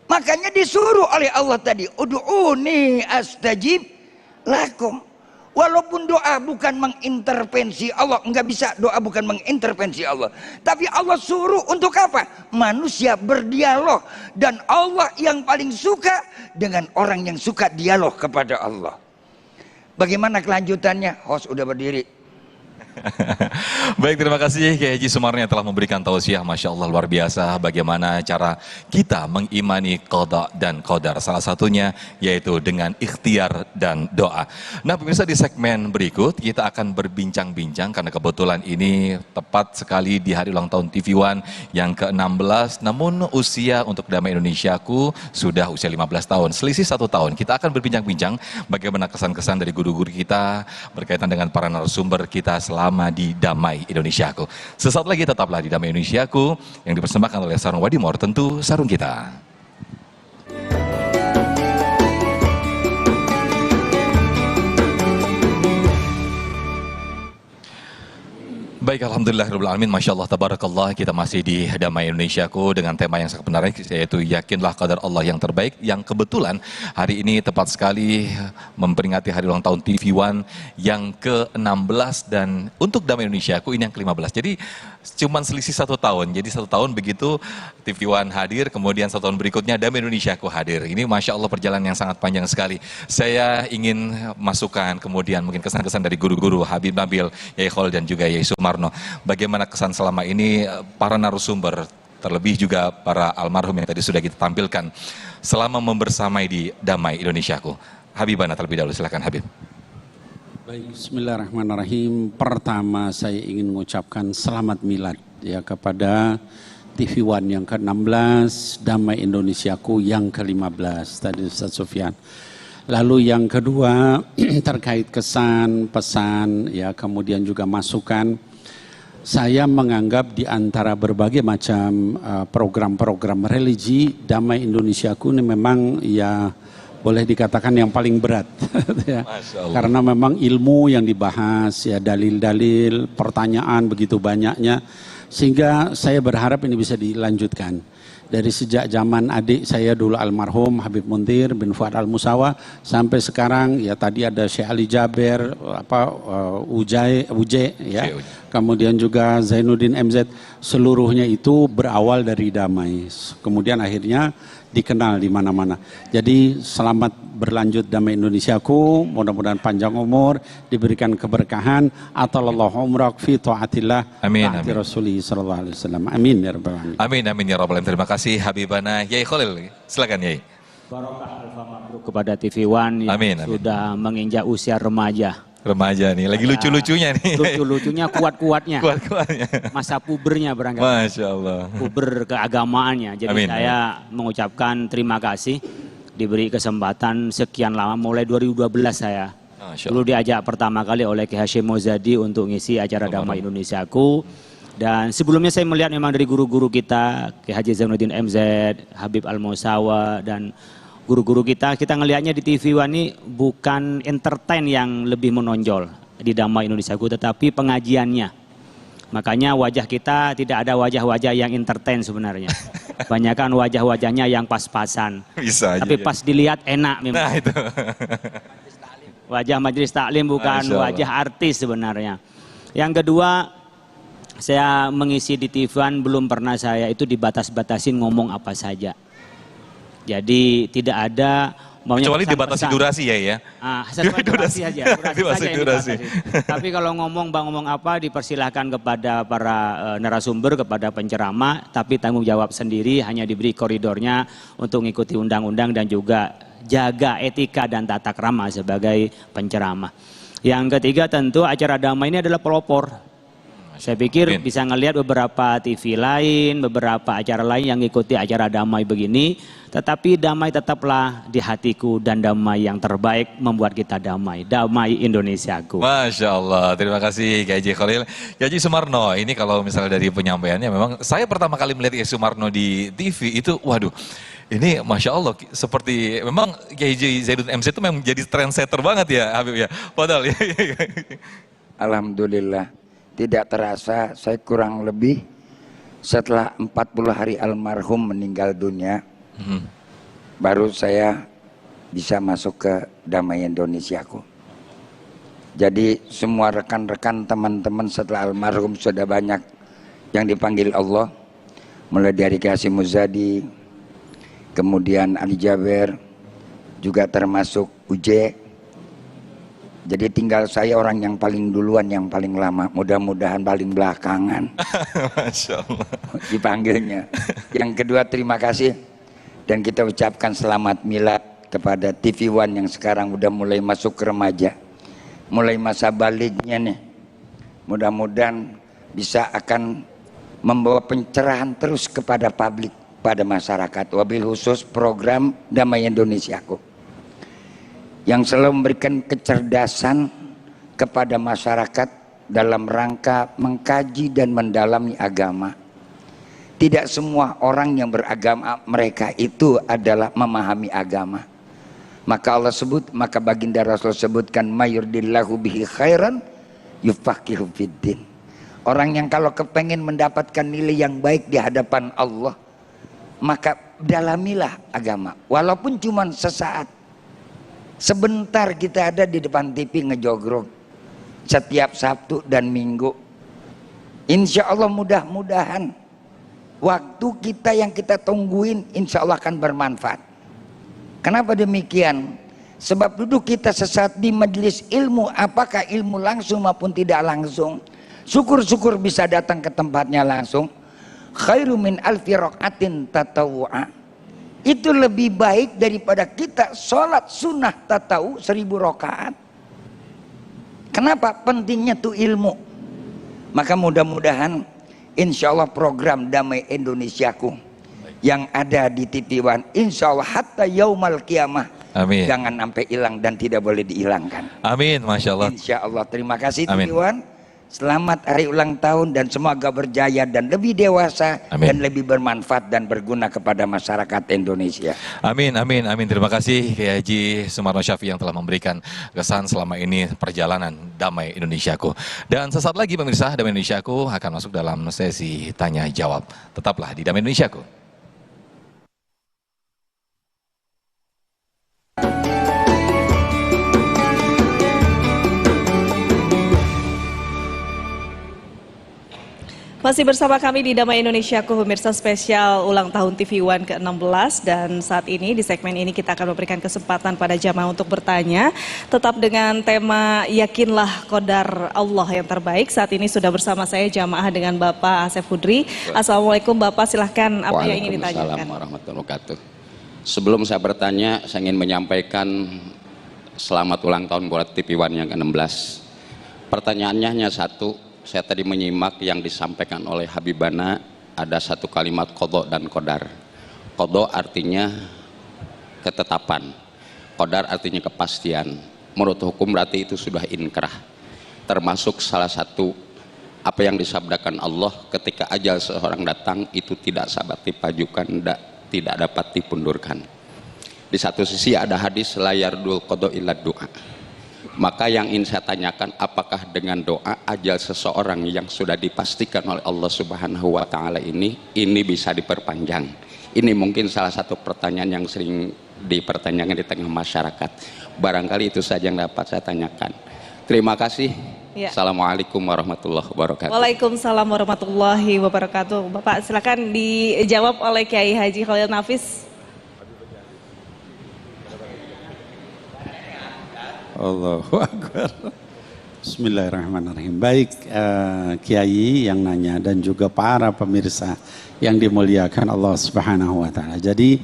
Makanya disuruh oleh Allah tadi, ud'uni astajib lakum. Walaupun doa bukan mengintervensi Allah, enggak bisa doa bukan mengintervensi Allah. Tapi Allah suruh untuk apa? Manusia berdialog, dan Allah yang paling suka dengan orang yang suka dialog kepada Allah. Bagaimana kelanjutannya? Host udah berdiri. Baik, terima kasih Kiai Haji Sumarno yang telah memberikan tausiah, Masya Allah luar biasa bagaimana cara kita mengimani qada dan qadar. Salah satunya yaitu dengan ikhtiar dan doa. Nah pemirsa, di segmen berikut kita akan berbincang-bincang karena kebetulan ini tepat sekali di hari ulang tahun TV One yang ke-16. Namun usia untuk Damai Indonesiaku sudah usia 15 tahun, selisih 1 tahun. Kita akan berbincang-bincang bagaimana kesan-kesan dari guru-guru kita berkaitan dengan para narasumber kita selama di Damai Indonesiaku. Sesaat lagi tetaplah di Damai Indonesiaku yang dipersembahkan oleh Sarung Wadimor, tentu sarung kita. Baik, alhamdulillahirrahmanirrahim, Masya Allah, tabarakallah, kita masih di Damai Indonesiaku dengan tema yang sangat menarik, yaitu yakinlah qadar Allah yang terbaik, yang kebetulan hari ini tepat sekali memperingati hari ulang tahun TV One yang ke-16, dan untuk Damai Indonesiaku ini yang ke-15. Jadi cuman selisih 1 tahun, jadi 1 tahun begitu TV One hadir, kemudian 1 tahun berikutnya Damai Indonesiaku hadir. Ini Masya Allah perjalanan yang sangat panjang sekali. Saya ingin masukkan kemudian mungkin kesan-kesan dari guru-guru Habib Nabil, Yai Khalil dan juga Yai Sumarno. Bagaimana kesan selama ini para narasumber, terlebih juga para almarhum yang tadi sudah kita tampilkan selama membersamai di Damai Indonesiaku. Habibana terlebih dahulu, silakan Habib. Baik, bismillahirrahmanirrahim. Pertama saya ingin mengucapkan selamat milad ya kepada TV One yang ke-16, Damai Indonesiaku yang ke-15 tadi Ustaz Sufyan. Lalu yang kedua terkait kesan, pesan ya, kemudian juga masukan. Saya menganggap di antara berbagai macam program-program religi, Damai Indonesiaku ini memang ya boleh dikatakan yang paling berat ya. Karena memang ilmu yang dibahas ya, dalil-dalil, pertanyaan begitu banyaknya, sehingga saya berharap ini bisa dilanjutkan. Dari sejak zaman adik saya dulu almarhum Habib Muntir bin Fuad Al-Musawa sampai sekarang ya tadi ada Syekh Ali Jaber, Uje ya. Kemudian juga Zainuddin MZ, seluruhnya itu berawal dari damai. Kemudian akhirnya dikenal di mana-mana. Jadi selamat berlanjut Damai Indonesiaku, mudah-mudahan panjang umur, diberikan keberkahan, atalallahu umrak fi taatillah, taati Rasulih sallallahu alaihi wasallam. Amin ya rabbal alamin. Amin amin ya rabbal alamin. Terima kasih Habibana Yai Khalil. Silakan Yai. Barokah alfa mabruk kepada TV One yang sudah menginjak usia remaja. Remaja nih, lagi lucu-lucunya nih. Lucu-lucunya, kuat-kuatnya. Kuat-kuatnya. Masa pubernya berangkat. Masya Allah. Puber keagamaannya. Jadi saya mengucapkan terima kasih diberi kesempatan sekian lama, mulai 2012 saya. Dulu diajak pertama kali oleh Kiai Hashim Mozadi untuk ngisi acara Damai Indonesiaku. Dan sebelumnya saya melihat memang dari guru-guru kita, Kiai Haji Zainuddin MZ, Habib Al-Musawa, dan guru-guru kita ngelihatnya di TV One ini bukan entertain yang lebih menonjol di Damai Indonesiaku, tetapi pengajiannya. Makanya wajah kita tidak ada wajah-wajah yang entertain sebenarnya. Banyakan wajah-wajahnya yang pas-pasan. Bisa aja. Tapi pas dilihat enak memang. Nah itu. Wajah majelis taklim bukan wajah artis sebenarnya. Yang kedua, saya mengisi di TV One belum pernah saya itu dibatas-batasin ngomong apa saja. Jadi tidak ada maunya kecuali dibatasi durasi ya. Durasi aja. Durasi. Tapi kalau ngomong apa dipersilahkan kepada para narasumber, kepada penceramah, tapi tanggung jawab sendiri, hanya diberi koridornya untuk mengikuti undang-undang dan juga jaga etika dan tata krama sebagai penceramah. Yang ketiga tentu acara damai ini adalah pelopor. Saya pikir bisa ngelihat beberapa TV lain, beberapa acara lain yang ngikuti acara damai begini, tetapi damai tetaplah di hatiku dan damai yang terbaik membuat kita damai. Damai Indonesiaku. Masya Allah, terima kasih Kiai Haji Khalil. Kiai Haji Sumarno, ini kalau misalnya dari penyampaiannya memang saya pertama kali melihat Kiai Sumarno di TV itu, waduh, ini Masya Allah seperti memang Kiai Haji Zainuddin MZ itu memang jadi trendsetter banget ya Habib ya. Padahal ya. Alhamdulillah. Tidak terasa saya kurang lebih setelah 40 hari almarhum meninggal dunia, baru saya bisa masuk ke Damai Indonesiaku. Jadi semua rekan-rekan teman-teman setelah almarhum sudah banyak yang dipanggil Allah. Mulai dari Kiai Hashim Muzadi, kemudian Ali Jaber, juga termasuk Uje. Jadi tinggal saya orang yang paling duluan, yang paling lama. Mudah-mudahan paling belakangan. Masya Allah. Dipanggilnya. Yang kedua terima kasih. Dan kita ucapkan selamat milad kepada TV One yang sekarang udah mulai masuk ke remaja. Mulai masa baliknya nih. Mudah-mudahan bisa akan membawa pencerahan terus kepada publik, pada masyarakat. Wabil khusus program Damai Indonesiaku, yang selalu memberikan kecerdasan kepada masyarakat dalam rangka mengkaji dan mendalami agama. Tidak semua orang yang beragama mereka itu adalah memahami agama. Maka Allah sebut, maka baginda Rasul sebutkan, mayurdillahu bihi khairan yufaqihu fiddin. Orang yang kalau kepengen mendapatkan nilai yang baik di hadapan Allah, maka dalamilah agama. Walaupun cuma sesaat. Sebentar kita ada di depan TV ngejogrok setiap Sabtu dan Minggu. Insya Allah mudah-mudahan waktu kita yang kita tungguin insya Allah akan bermanfaat. Kenapa demikian? Sebab duduk kita sesaat di majelis ilmu, apakah ilmu langsung maupun tidak langsung, syukur-syukur bisa datang ke tempatnya langsung. Khairu min alfi raqatin tatawu'a. Itu lebih baik daripada kita sholat sunnah tatawu 1000 rakaat. Kenapa? Pentingnya tuh ilmu. Maka mudah-mudahan insya Allah program Damai Indonesiaku yang ada di TV One, insya Allah hatta yaumal qiyamah, amin, jangan sampai hilang dan tidak boleh dihilangkan. Amin, Masya Allah. Insya Allah. Terima kasih TV One. Selamat hari ulang tahun dan semoga berjaya dan lebih dewasa, amin, dan lebih bermanfaat dan berguna kepada masyarakat Indonesia. Amin, amin, amin. Terima kasih Kiai Haji Sumarno Syafi'i yang telah memberikan kesan selama ini perjalanan Damai Indonesiaku. Dan sesaat lagi pemirsa, Damai Indonesiaku akan masuk dalam sesi tanya jawab. Tetaplah di Damai Indonesiaku. Masih bersama kami di Damai Indonesiaku, pemirsa spesial ulang tahun TV One ke-16, dan saat ini di segmen ini kita akan memberikan kesempatan pada jamaah untuk bertanya tetap dengan tema Yakinlah Qadar Allah yang terbaik. Saat ini sudah bersama saya jamaah dengan Bapak Asef Hudri. Assalamualaikum Bapak, silahkan apa yang ingin ditanyakan. Waalaikumsalam warahmatullahi wabarakatuh. Sebelum saya bertanya, saya ingin menyampaikan selamat ulang tahun buat TV One yang ke-16. Pertanyaannya hanya satu. Saya tadi menyimak yang disampaikan oleh Habibana, ada satu kalimat qadha dan qadar. Qadha artinya ketetapan, qadar artinya kepastian. Menurut hukum berarti itu sudah inkrah. Termasuk salah satu apa yang disabdakan Allah, ketika ajal seorang datang itu tidak sabat dipajukan, tidak dapat dipundurkan. Di satu sisi ada hadis la yardul qadha illa du'a. Maka yang ingin saya tanyakan, apakah dengan doa ajal seseorang yang sudah dipastikan oleh Allah Subhanahu wa Ta'ala ini bisa diperpanjang? Ini mungkin salah satu pertanyaan yang sering dipertanyakan di tengah masyarakat. Barangkali itu saja yang dapat saya tanyakan. Terima kasih. Ya. Assalamualaikum warahmatullahi wabarakatuh. Waalaikumsalam warahmatullahi wabarakatuh. Bapak silakan dijawab oleh Kiai Haji Khalil Nafis. Allahu Akbar. Bismillahirrahmanirrahim. Baik, Kiai yang nanya dan juga para pemirsa yang dimuliakan Allah Subhanahu wa Ta'ala. Jadi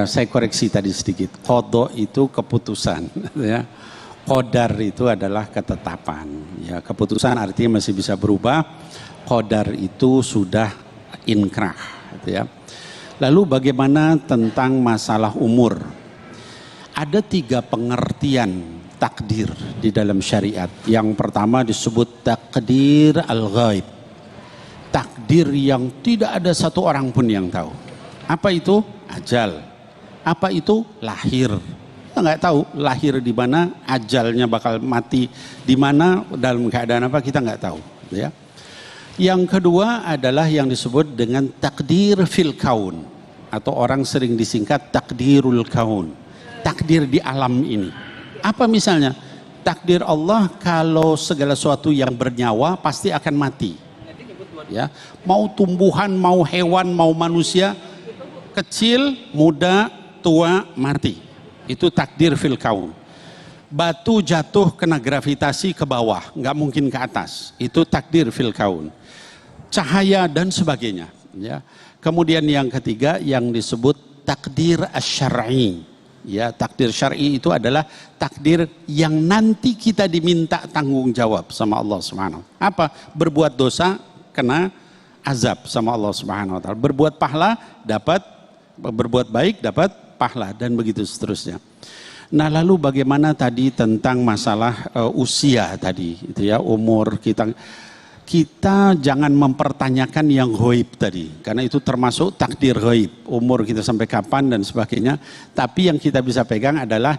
saya koreksi tadi sedikit. Qadha itu keputusan, ya. Qadar itu adalah ketetapan. Ya, keputusan artinya masih bisa berubah. Qadar itu sudah inkrah, gitu ya. Lalu bagaimana tentang masalah umur? Ada 3 pengertian takdir di dalam syariat. Yang pertama disebut takdir al-ghaib. Takdir yang tidak ada satu orang pun yang tahu. Apa itu? Ajal. Apa itu? Lahir. Kita nggak tahu lahir di mana, ajalnya bakal mati di mana, dalam keadaan apa, kita nggak tahu. Ya. Yang kedua adalah yang disebut dengan takdir fil kaun. Atau orang sering disingkat takdirul kaun. Takdir di alam ini. Apa misalnya? Takdir Allah kalau segala sesuatu yang bernyawa pasti akan mati. Ya, mau tumbuhan, mau hewan, mau manusia, kecil, muda, tua, mati. Itu takdir fil kaun. Batu jatuh kena gravitasi ke bawah, nggak mungkin ke atas. Itu takdir fil kaun. Cahaya dan sebagainya. Ya. Kemudian yang ketiga yang disebut takdir asy-syar'i. Ya, takdir syar'i itu adalah takdir yang nanti kita diminta tanggung jawab sama Allah Subhanahu. Apa? Berbuat dosa kena azab sama Allah Subhanahu wa Ta'ala. Berbuat pahala dapat, berbuat baik dapat pahala, dan begitu seterusnya. Nah, lalu bagaimana tadi tentang masalah usia tadi, itu ya, umur kita jangan mempertanyakan yang ghaib tadi, karena itu termasuk takdir ghaib, umur kita sampai kapan dan sebagainya. Tapi yang kita bisa pegang adalah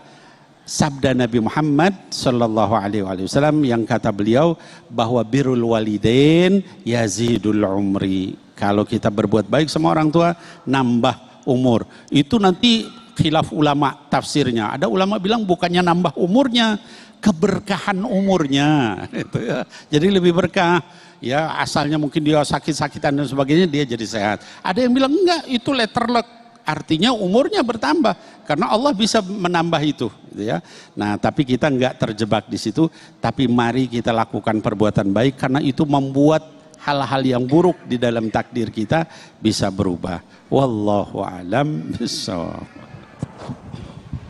sabda Nabi Muhammad sallallahu alaihi wasallam yang kata beliau bahwa birrul walidain yazidul umri. Kalau kita berbuat baik sama orang tua, nambah umur. Itu nanti khilaf ulama tafsirnya. Ada ulama bilang bukannya nambah umurnya, keberkahan umurnya. Itu ya. Jadi lebih berkah. Ya, asalnya mungkin dia sakit-sakitan dan sebagainya, dia jadi sehat. Ada yang bilang enggak, itu letterlock, artinya umurnya bertambah karena Allah bisa menambah itu, gitu ya. Nah, tapi kita enggak terjebak di situ, tapi mari kita lakukan perbuatan baik karena itu membuat hal-hal yang buruk di dalam takdir kita bisa berubah. Wallahu a'lam bishawab.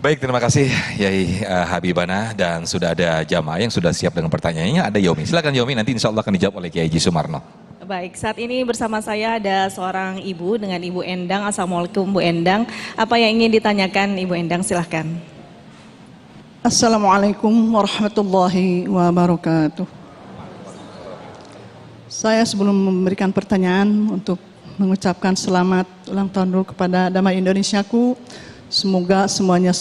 Baik, terima kasih Yai Habibana, dan sudah ada jamaah yang sudah siap dengan pertanyaannya. Ada Yomi, silakan Yomi, nanti insya Allah akan dijawab oleh Kiai Haji Sumarno. Baik, saat ini bersama saya ada seorang ibu dengan Ibu Endang. Assalamualaikum Bu Endang. Apa yang ingin ditanyakan Ibu Endang, silahkan. Assalamualaikum warahmatullahi wabarakatuh. Saya sebelum memberikan pertanyaan untuk mengucapkan selamat ulang tahun dulu kepada Damai Indonesiaku. Semoga semuanya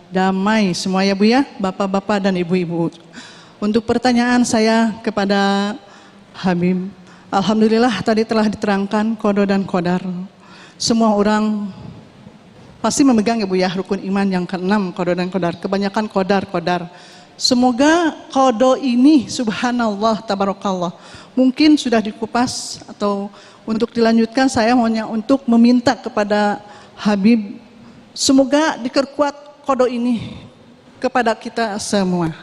damai semua ya Bu ya, bapak-bapak dan ibu-ibu. Untuk pertanyaan saya kepada Habib, alhamdulillah tadi telah diterangkan qada dan qadar. Semua orang pasti memegang ya Bu ya rukun iman yang ke-6, qada dan qadar. Kebanyakan qadar. Semoga kodo ini subhanallah tabarakallah mungkin sudah dikupas atau untuk dilanjutkan saya hanya untuk meminta kepada Habib semoga diperkuat kodo ini kepada kita semua.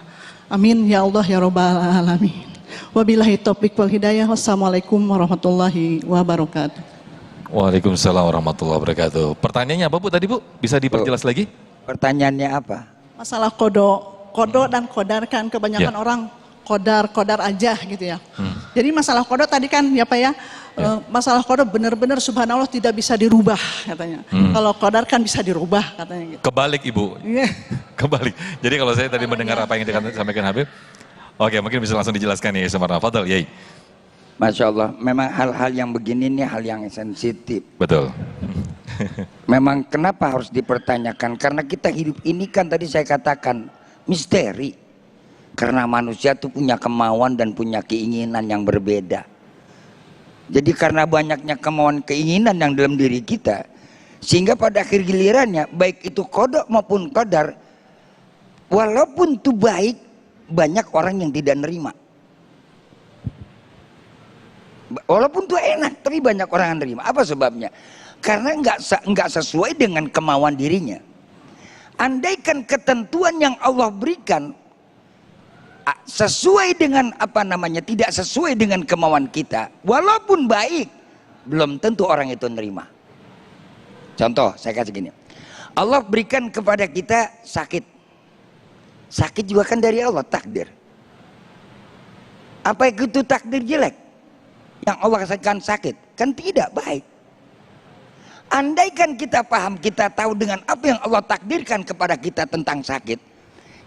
Amin ya Allah ya Rabbal alamin. Wabillahi taufiq wal hidayah. Wassalamualaikum warahmatullahi wabarakatuh. Waalaikumsalam warahmatullahi wabarakatuh. Pertanyaannya apa Bu tadi Bu? Bisa diperjelas lagi? Pertanyaannya apa? Masalah kodo dan kodar kan kebanyakan orang kodar aja gitu ya. Jadi masalah kodo tadi kan ya Pak ya, masalah kodo benar-benar subhanallah tidak bisa dirubah katanya. Kalau kodar kan bisa dirubah katanya gitu. Kebalik Ibu. Kebalik. Jadi kalau saya tadi mendengar apa yang disampaikan Habib, oke mungkin bisa langsung dijelaskan nih Sumarno. Fadal, Yai. Masya Allah, memang hal-hal yang begini ini hal yang sensitif. Betul. Memang kenapa harus dipertanyakan? Karena kita hidup ini kan tadi saya katakan misteri. Karena manusia itu punya kemauan dan punya keinginan yang berbeda. Jadi karena banyaknya kemauan keinginan yang dalam diri kita, sehingga pada akhir gilirannya baik itu kodok maupun qadar, walaupun itu baik, banyak orang yang tidak nerima. Walaupun itu enak, tapi banyak orang yang nerima. Apa sebabnya? Karena nggak sesuai dengan kemauan dirinya. Andaikan ketentuan yang Allah berikan sesuai dengan tidak sesuai dengan kemauan kita, walaupun baik, belum tentu orang itu nerima. Contoh, saya kasih gini. Allah berikan kepada kita sakit. Sakit juga kan dari Allah, takdir. Apa itu takdir jelek? Yang Allah kasihkan sakit, kan tidak baik. Andaikan kita paham, kita tahu dengan apa yang Allah takdirkan kepada kita tentang sakit,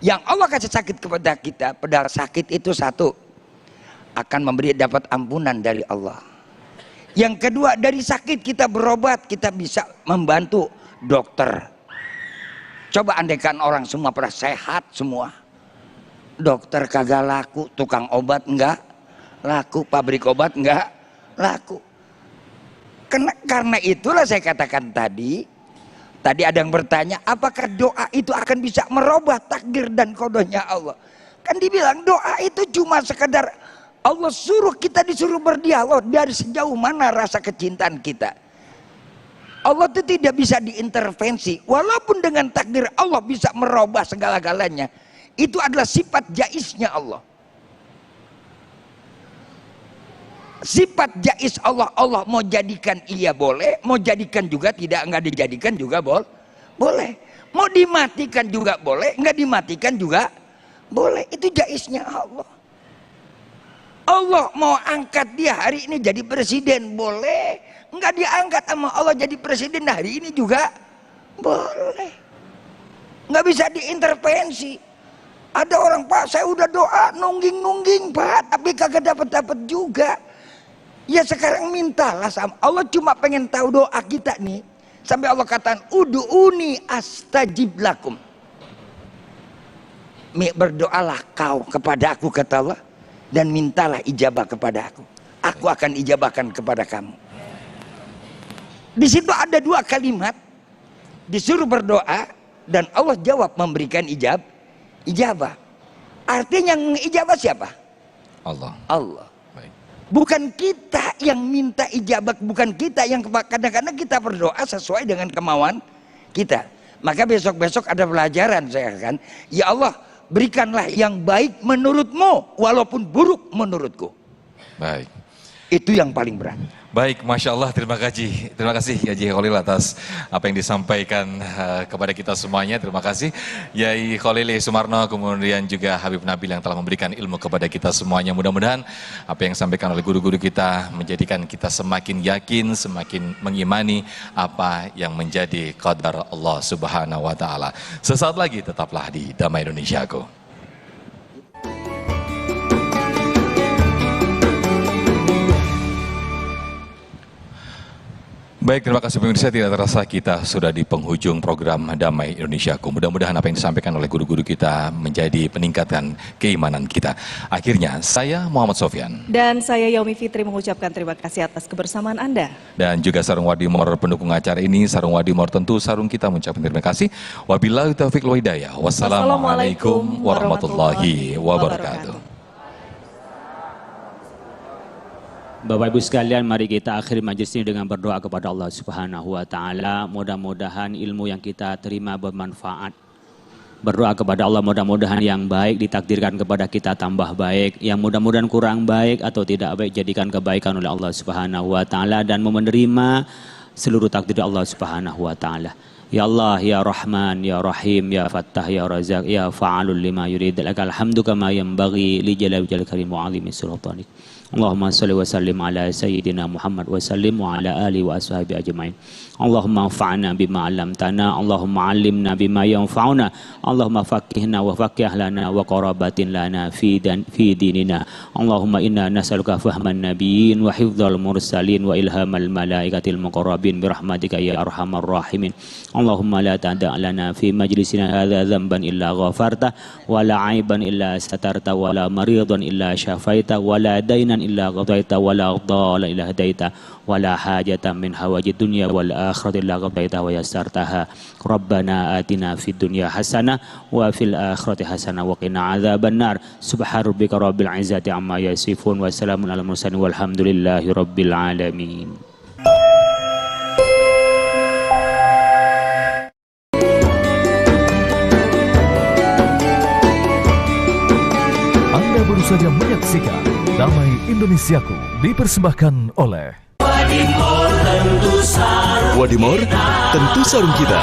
yang Allah kasih sakit kepada kita, padahal sakit itu satu, akan memberi dapat ampunan dari Allah. Yang kedua, dari sakit kita berobat, kita bisa membantu dokter. Coba andaikan orang semua pada sehat semua, dokter kagak laku, tukang obat enggak laku, pabrik obat enggak laku. Karena itulah saya katakan tadi ada yang bertanya, apakah doa itu akan bisa merubah takdir dan kodohnya Allah? Kan dibilang doa itu cuma sekedar Allah suruh, kita disuruh berdialog dari sejauh mana rasa kecintaan kita. Allah itu tidak bisa diintervensi, walaupun dengan takdir Allah bisa merubah segala-galanya. Itu adalah sifat jaiznya Allah. Sifat jaiz Allah, Allah mau jadikan iya boleh, mau jadikan juga tidak, nggak dijadikan juga boleh. Mau dimatikan juga boleh, nggak dimatikan juga boleh. Itu jaiznya Allah. Allah mau angkat dia hari ini jadi presiden boleh, nggak diangkat sama Allah jadi presiden hari ini juga boleh. Nggak bisa diintervensi. Ada orang, Pak saya udah doa nungging Pak, tapi kagak dapat juga. Ya sekarang mintalah sama Allah, cuma pengen tahu doa kita nih. Sampai Allah katakan ud'uni astajib lakum. Berdoalah kau kepada aku kata Allah, dan mintalah ijabah kepada aku akan ijabahkan kepada kamu. Di situ ada dua kalimat, disuruh berdoa dan Allah jawab memberikan ijabah. Artinya yang ijabah siapa? Allah. Bukan kita yang minta ijabah, bukan kita yang, kadang-kadang kita berdoa sesuai dengan kemauan kita. Maka besok-besok ada pelajaran saya kan, ya Allah berikanlah yang baik menurutmu walaupun buruk menurutku. Baik. Itu yang paling berat. Baik, Masya Allah, terima kasih Haji Khalil atas apa yang disampaikan kepada kita semuanya. Terima kasih Yai Khalil Sumarno, kemudian juga Habib Nabil yang telah memberikan ilmu kepada kita semuanya. Mudah-mudahan apa yang disampaikan oleh guru-guru kita menjadikan kita semakin yakin, semakin mengimani apa yang menjadi qadar Allah Subhanahu wa Ta'ala. Sesaat lagi tetaplah di Damai Indonesiaku. Baik, terima kasih pemirsa. Tidak terasa kita sudah di penghujung program Damai Indonesiaku. Mudah-mudahan apa yang disampaikan oleh guru-guru kita menjadi peningkatan keimanan kita. Akhirnya, saya Muhammad Sofyan. Dan saya Yaumi Fitri mengucapkan terima kasih atas kebersamaan Anda. Dan juga Sarung Wadimor pendukung acara ini. Sarung Wadimor tentu sarung kita mengucapkan terima kasih. Wabillahi taufiq wal hidayah. Wassalamualaikum warahmatullahi wabarakatuh. Bapak Ibu sekalian, mari kita akhiri majelis ini dengan berdoa kepada Allah Subhanahu wa taala. Mudah-mudahan ilmu yang kita terima bermanfaat. Berdoa kepada Allah mudah-mudahan yang baik ditakdirkan kepada kita tambah baik, yang mudah-mudahan kurang baik atau tidak baik jadikan kebaikan oleh Allah Subhanahu wa taala dan menerima seluruh takdir Allah Subhanahu wa taala. Ya Allah, ya Rahman, ya Rahim, ya Fattah, ya Razak, ya Fa'alul lima yurid. Lakal hamdu kama yanbaghi li jalali wajhil karim wa 'azimi sultanik. Allahumma salli wa sallim ala sayyidina Muhammad wa sallim wa ala alihi wa ashabi ajma'in. Allahumma anfa'na bima 'allamtana, Allahumma 'allimna bima yanfa'una, Allahumma faqihna wa faqih lana wa qarabatin lana fi dinina. Allahumma inna nas'aluka fahman nabiyyin wa hifdzal mursalin wa ilhamal malaikatil muqarrabin bi rahmatika ya arhamar rahimin. Allahumma la tada' lana fi majlisina hadza dhanban illa ghafarta wa la 'aiban illa satarta wa la maridan illa syafaita wa la dainan illa qadaita wa la dhalan illa hadaita wa la hajatan min hawajid dunya wal akhirati illa qadaita wa yassartaha. Rabbana atina fid dunya hasanah wa fil akhirati hasanah wa qina adzabannar. Subhana rabbika rabbil izzati amma yasifun wa salamun alal mursalin walhamdulillahi rabbil alamin. Anda baru saja menyaksikan Damai Indonesiaku dipersembahkan oleh Wadimor tentu sarung kita.